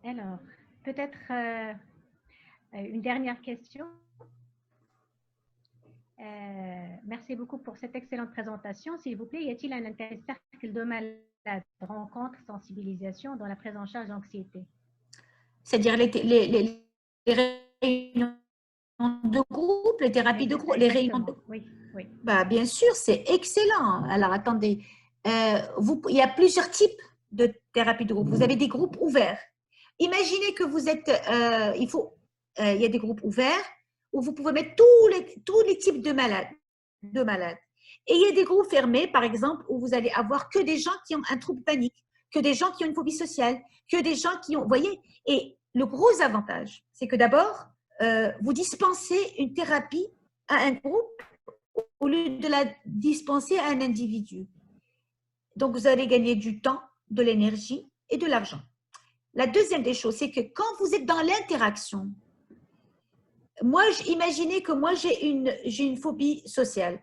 Alors, peut-être une dernière question. Merci beaucoup pour cette excellente présentation. S'il vous plaît, y a-t-il un intérêt cercle de malades, rencontres, sensibilisation dans la prise en charge d'anxiété? C'est-à-dire les réunions de groupe, les thérapies de groupe, les réunions de... Oui, oui. Bah, bien sûr, c'est excellent. Alors, attendez, il y a plusieurs types de thérapies de groupe. Vous avez des groupes ouverts. Imaginez que vous êtes, il y a des groupes ouverts où vous pouvez mettre tous les types de malades. Et il y a des groupes fermés, par exemple, où vous allez avoir que des gens qui ont un trouble panique, que des gens qui ont une phobie sociale, que des gens qui ont, vous voyez. Et le gros avantage, c'est que d'abord, vous dispensez une thérapie à un groupe au lieu de la dispenser à un individu. Donc, vous allez gagner du temps, de l'énergie et de l'argent. La deuxième des choses, c'est que quand vous êtes dans l'interaction, moi, imaginez que moi, j'ai une phobie sociale.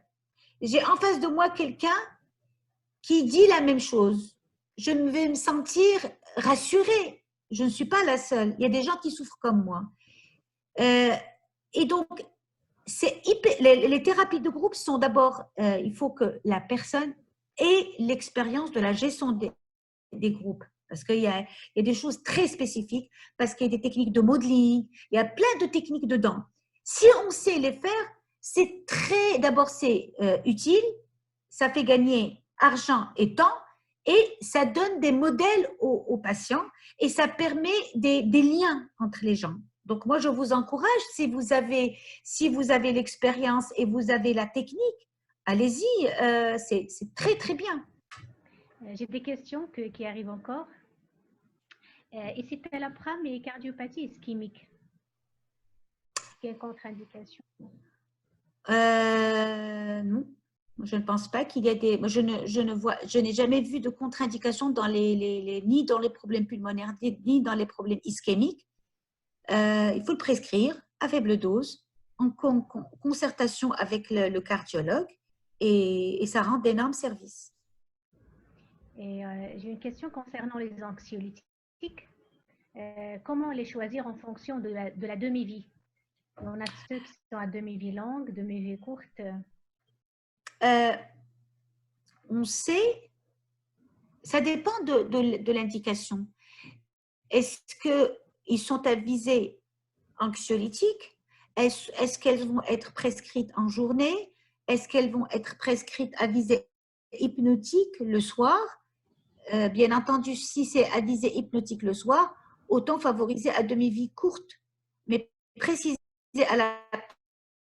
J'ai en face de moi quelqu'un qui dit la même chose. Je vais me sentir rassurée. Je ne suis pas la seule. Il y a des gens qui souffrent comme moi. Et donc, les thérapies de groupe sont d'abord, il faut que la personne ait l'expérience de la gestion des groupes. Parce qu'il y a des choses très spécifiques, parce qu'il y a des techniques de modeling, il y a plein de techniques dedans. Si on sait les faire, c'est d'abord c'est utile, ça fait gagner argent et temps, et ça donne des modèles aux patients, et ça permet des liens entre les gens. Donc moi, je vous encourage, si vous avez l'expérience et vous avez la technique, allez-y, c'est très très bien. J'ai des questions qui arrivent encore. Et c'était la PRAM et cardiopathie ischémique. Quelle contre-indication? Non, je ne pense pas qu'il y a des. Je n'ai jamais vu de contre-indication ni dans les problèmes pulmonaires, ni dans les problèmes ischémiques. Il faut le prescrire à faible dose, en concertation avec le cardiologue, et ça rend d'énormes services. Et j'ai une question concernant les anxiolytiques. Comment les choisir en fonction de la demi-vie? On a ceux qui sont à demi-vie longue, demi-vie courte. On sait, ça dépend de l'indication. Est-ce qu'ils sont à visée anxiolytique? Est-ce qu'elles vont être prescrites en journée? Est-ce qu'elles vont être prescrites à visée hypnotique le soir? Bien entendu, si c'est à visée hypnotique le soir, autant favoriser à demi-vie courte, mais préciser à la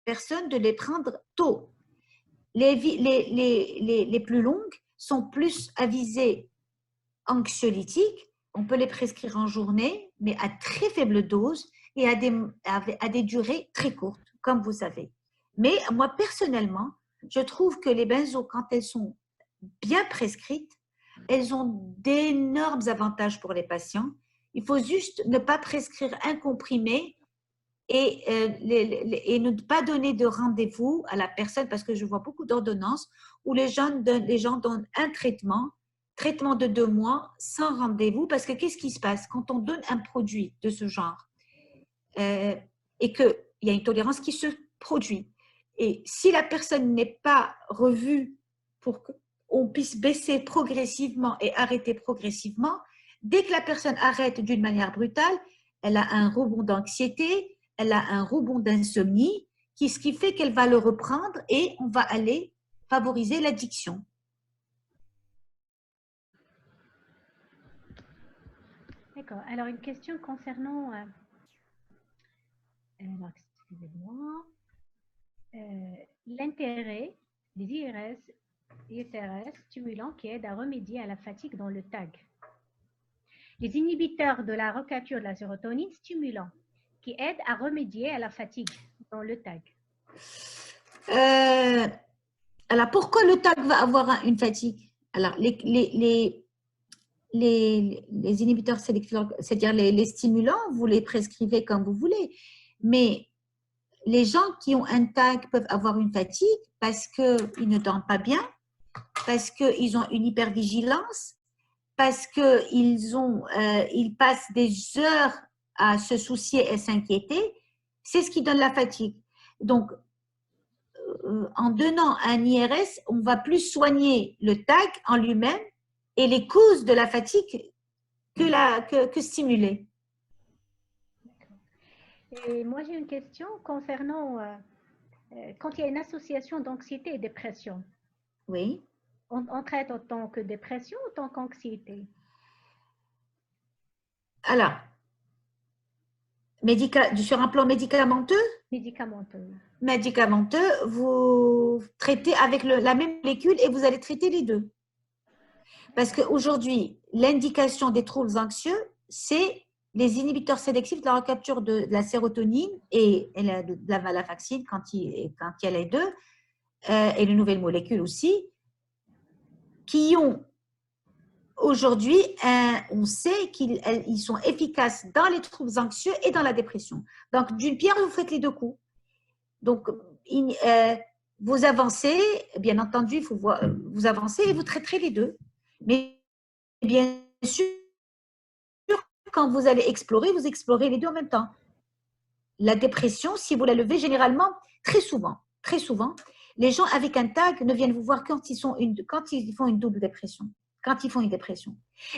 personne de les prendre tôt. Les plus longues sont plus à visée anxiolytique. On peut les prescrire en journée, mais à très faible dose et à des durées très courtes, comme vous savez. Mais moi, personnellement, je trouve que les benzos, quand elles sont bien prescrites, elles ont d'énormes avantages pour les patients. Il faut juste ne pas prescrire un comprimé et ne pas donner de rendez-vous à la personne, parce que je vois beaucoup d'ordonnances où les gens donnent un traitement de 2 mois sans rendez-vous, parce que qu'est-ce qui se passe quand on donne un produit de ce genre et qu'il y a une tolérance qui se produit. Et si la personne n'est pas revue pour qu'on puisse baisser progressivement et arrêter progressivement, dès que la personne arrête d'une manière brutale, elle a un rebond d'anxiété, elle a un rebond d'insomnie, ce qui fait qu'elle va le reprendre et on va aller favoriser l'addiction. D'accord. Alors, une question concernant... excusez-moi. L'intérêt des ISRS stimulants qui aident à remédier à la fatigue dans le TAG. Les inhibiteurs de la recapture de la sérotonine stimulants qui aident à remédier à la fatigue dans le TAG. Alors, pourquoi le TAG va avoir une fatigue? Alors, les inhibiteurs sélectifs, c'est-à-dire les stimulants, vous les prescrivez comme vous voulez, mais les gens qui ont un TAG peuvent avoir une fatigue parce qu'ils ne dorment pas bien, parce qu'ils ont une hypervigilance, parce qu'ils passent des heures à se soucier et s'inquiéter. C'est ce qui donne la fatigue. Donc, en donnant un IRS, on va plus soigner le TAG en lui-même et les causes de la fatigue que stimuler. Et moi, j'ai une question concernant quand il y a une association d'anxiété et dépression. Oui. On traite en tant que dépression ou en tant qu'anxiété? Alors, sur un plan médicamenteux? Médicamenteux, vous traitez avec la même molécule et vous allez traiter les deux. Parce qu'aujourd'hui, l'indication des troubles anxieux, c'est les inhibiteurs sélectifs de la recapture de la sérotonine et de la venlafaxine quand il y a les deux, et les nouvelles molécules aussi, qui ont aujourd'hui, on sait qu'ils sont efficaces dans les troubles anxieux et dans la dépression. Donc, d'une pierre, vous faites les deux coups. Donc, vous avancez, bien entendu, vous avancez et vous traiterez les deux. Mais bien sûr, quand vous allez explorer, vous explorez les deux en même temps. La dépression, si vous la levez, généralement, très souvent, les gens avec un TAG ne viennent vous voir quand ils font une double dépression, quand ils font une dépression.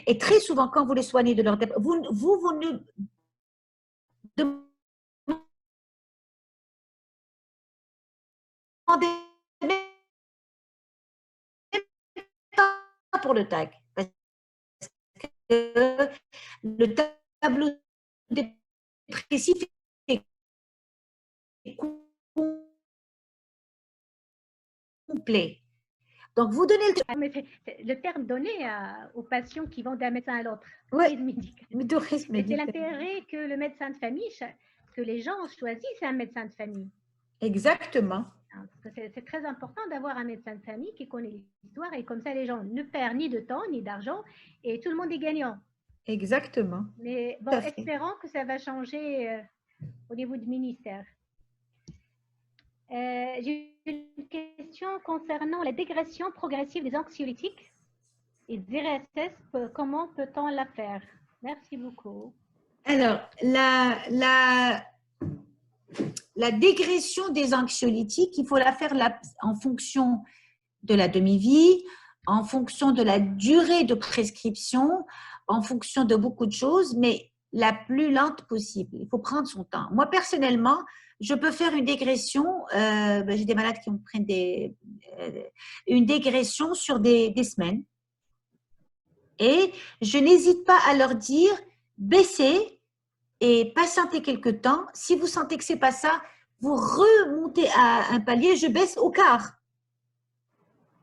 Et très souvent, quand vous les soignez de leur dépression, vous ne demandez pas pour le TAG. Parce que le tableau dépressif est complet. Donc, vous donnez le terme donné aux patients qui vont d'un médecin à l'autre. Oui, c'est l'intérêt que le médecin de famille, que les gens choisissent un médecin de famille. Exactement. C'est très important d'avoir un médecin de famille qui connaît l'histoire et comme ça, les gens ne perdent ni de temps ni d'argent et tout le monde est gagnant. Exactement. Mais bon, espérons que ça va changer au niveau du ministère. J'ai une question concernant la dégradation progressive des anxiolytiques et des IRSS. Comment peut-on la faire? Merci beaucoup. Alors, la dégression des anxiolytiques, il faut la faire en fonction de la demi-vie, en fonction de la durée de prescription, en fonction de beaucoup de choses, mais la plus lente possible. Il faut prendre son temps. Moi, personnellement, je peux faire une dégression, j'ai des malades qui me prennent une dégression sur des semaines. Et je n'hésite pas à leur dire, baissez et patientez quelque temps. Si vous sentez que ce n'est pas ça, vous remontez à un palier, je baisse au quart.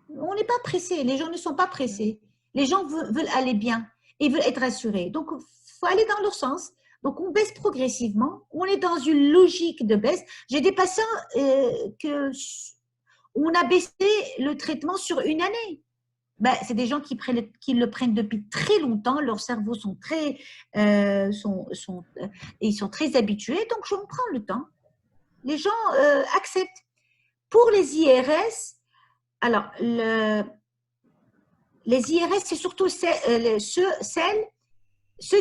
On n'est pas pressé, les gens ne sont pas pressés. Les gens veulent aller bien et veulent être rassurés. Donc, il faut aller dans leur sens. Donc, on baisse progressivement. On est dans une logique de baisse. J'ai des patients on a baissé le traitement sur une année. ben, c'est des gens qui le prennent depuis très longtemps. Leurs cerveaux sont ils sont très habitués. Donc, je me prends le temps. Les gens acceptent. Pour les IRS, alors, les IRS, c'est surtout ceux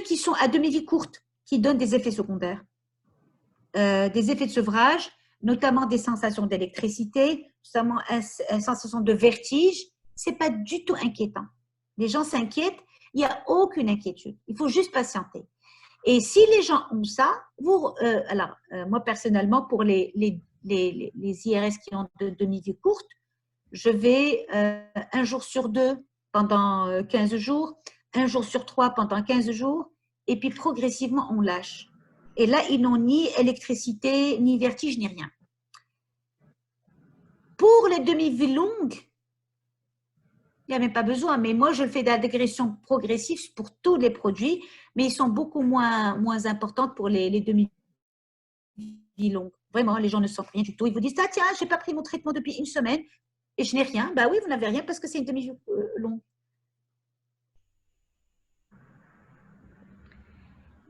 qui sont à demi-vie courte, qui donnent des effets secondaires, des effets de sevrage, notamment des sensations d'électricité, notamment une sensation de vertige. Ce n'est pas du tout inquiétant. Les gens s'inquiètent, il n'y a aucune inquiétude. Il faut juste patienter. Et si les gens ont ça, moi personnellement, pour les IRS qui ont de demi-vie courte, je vais un jour sur 2 pendant 15 jours, un jour sur 3 pendant 15 jours, et puis progressivement, on lâche. Et là, ils n'ont ni électricité, ni vertige, ni rien. Pour les demi-vies longues, il n'y a même pas besoin, mais moi, je fais de la dégression progressive pour tous les produits, mais ils sont beaucoup moins importants pour les demi-vies longues. Vraiment, les gens ne sentent rien du tout. Ils vous disent, ah tiens, je n'ai pas pris mon traitement depuis une semaine et je n'ai rien. Bah oui, vous n'avez rien parce que c'est une demi-vie longue.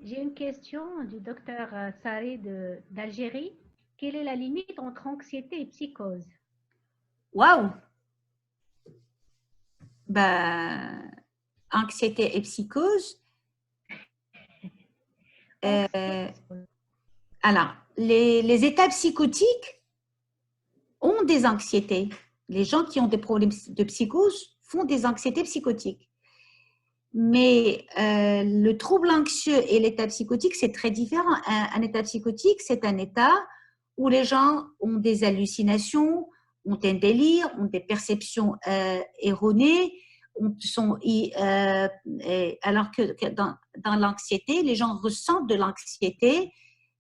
J'ai une question du docteur Saré d'Algérie. Quelle est la limite entre anxiété et psychose? Waouh! Ben, anxiété et psychose. Alors, les états psychotiques ont des anxiétés. Les gens qui ont des problèmes de psychose font des anxiétés psychotiques. Mais le trouble anxieux et l'état psychotique, c'est très différent. Un état psychotique, c'est un état où les gens ont des hallucinations, ont un délire, ont des perceptions erronées, alors que dans l'anxiété, les gens ressentent de l'anxiété,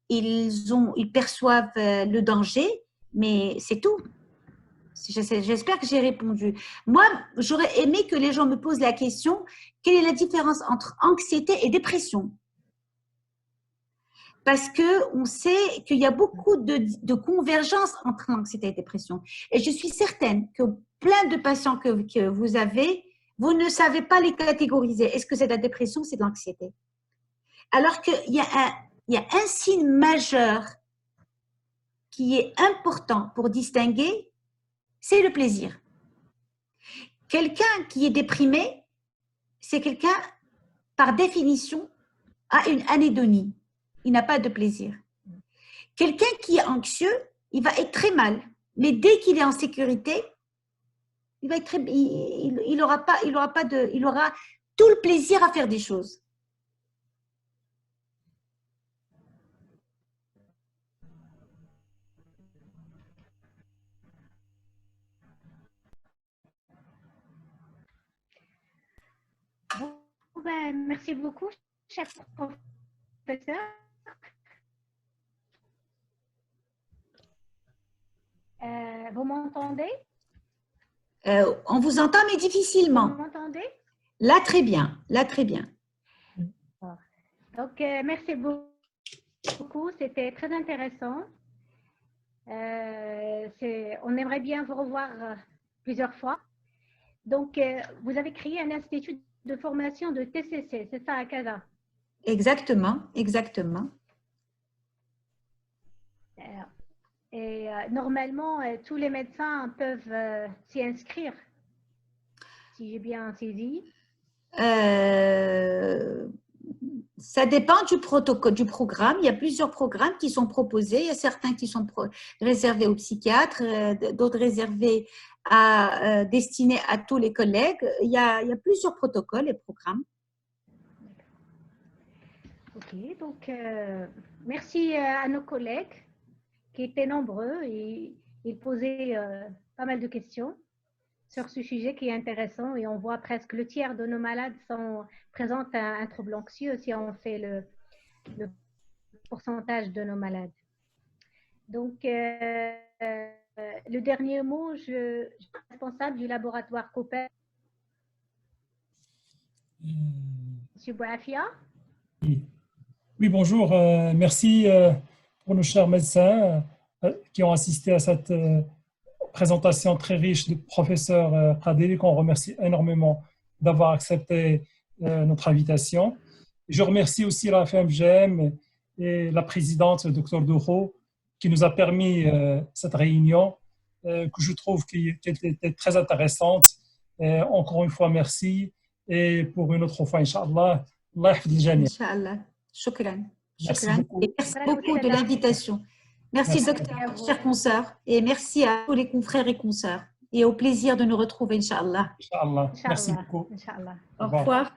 ils perçoivent le danger, mais c'est tout. J'espère que j'ai répondu. Moi, j'aurais aimé que les gens me posent la question, quelle est la différence entre anxiété et dépression? Parce qu'on sait qu'il y a beaucoup de convergence entre l'anxiété et la dépression. Et je suis certaine que plein de patients que vous avez, vous ne savez pas les catégoriser. Est-ce que c'est de la dépression ou c'est de l'anxiété? Alors qu'il y a un signe majeur qui est important pour distinguer, c'est le plaisir. Quelqu'un qui est déprimé, c'est quelqu'un, par définition, a une anédonie. Il n'a pas de plaisir. Quelqu'un qui est anxieux, il va être très mal. Mais dès qu'il est en sécurité, il aura tout le plaisir à faire des choses. Ben, merci beaucoup, cher professeur. Vous m'entendez? On vous entend, mais difficilement. Vous m'entendez? Là, très bien. Là, très bien. Donc, merci beaucoup. C'était très intéressant. On aimerait bien vous revoir plusieurs fois. Donc, vous avez créé un institut de formation de TCC, c'est ça, à Casa? Exactement, exactement. Et normalement, tous les médecins peuvent s'y inscrire, si j'ai bien saisi. Ça dépend du protocole, du programme. Il y a plusieurs programmes qui sont proposés. Il y a certains qui sont réservés aux psychiatres, d'autres réservés destinés à tous les collègues. Il y a plusieurs protocoles et programmes. Ok, donc merci à nos collègues qui étaient nombreux et ils posaient pas mal de questions sur ce sujet qui est intéressant et on voit presque le tiers de nos malades présentent un trouble anxieux si on fait le pourcentage de nos malades. Donc, le dernier mot, je suis responsable du laboratoire Cooper. Monsieur Bouafia. Oui, bonjour. Merci pour nos chers médecins qui ont assisté à cette présentation très riche du professeur Qaderi, qu'on remercie énormément d'avoir accepté notre invitation. Je remercie aussi la FMGM et la présidente, le Dr Douro, qui nous a permis cette réunion que je trouve qui était très intéressante. Encore une fois, merci. Et pour une autre fois, Inch'Allah, Allah yahfid al-jami'. Inch'Allah. Shukran. Merci Shukran. beaucoup. Et merci beaucoup de l'invitation. Merci, docteur, chers consoeurs, et merci à tous les confrères et consoeurs. Et au plaisir de nous retrouver, Inch'Allah. Inch'Allah. Merci Inch'Allah. beaucoup. Inch'Allah. Au revoir.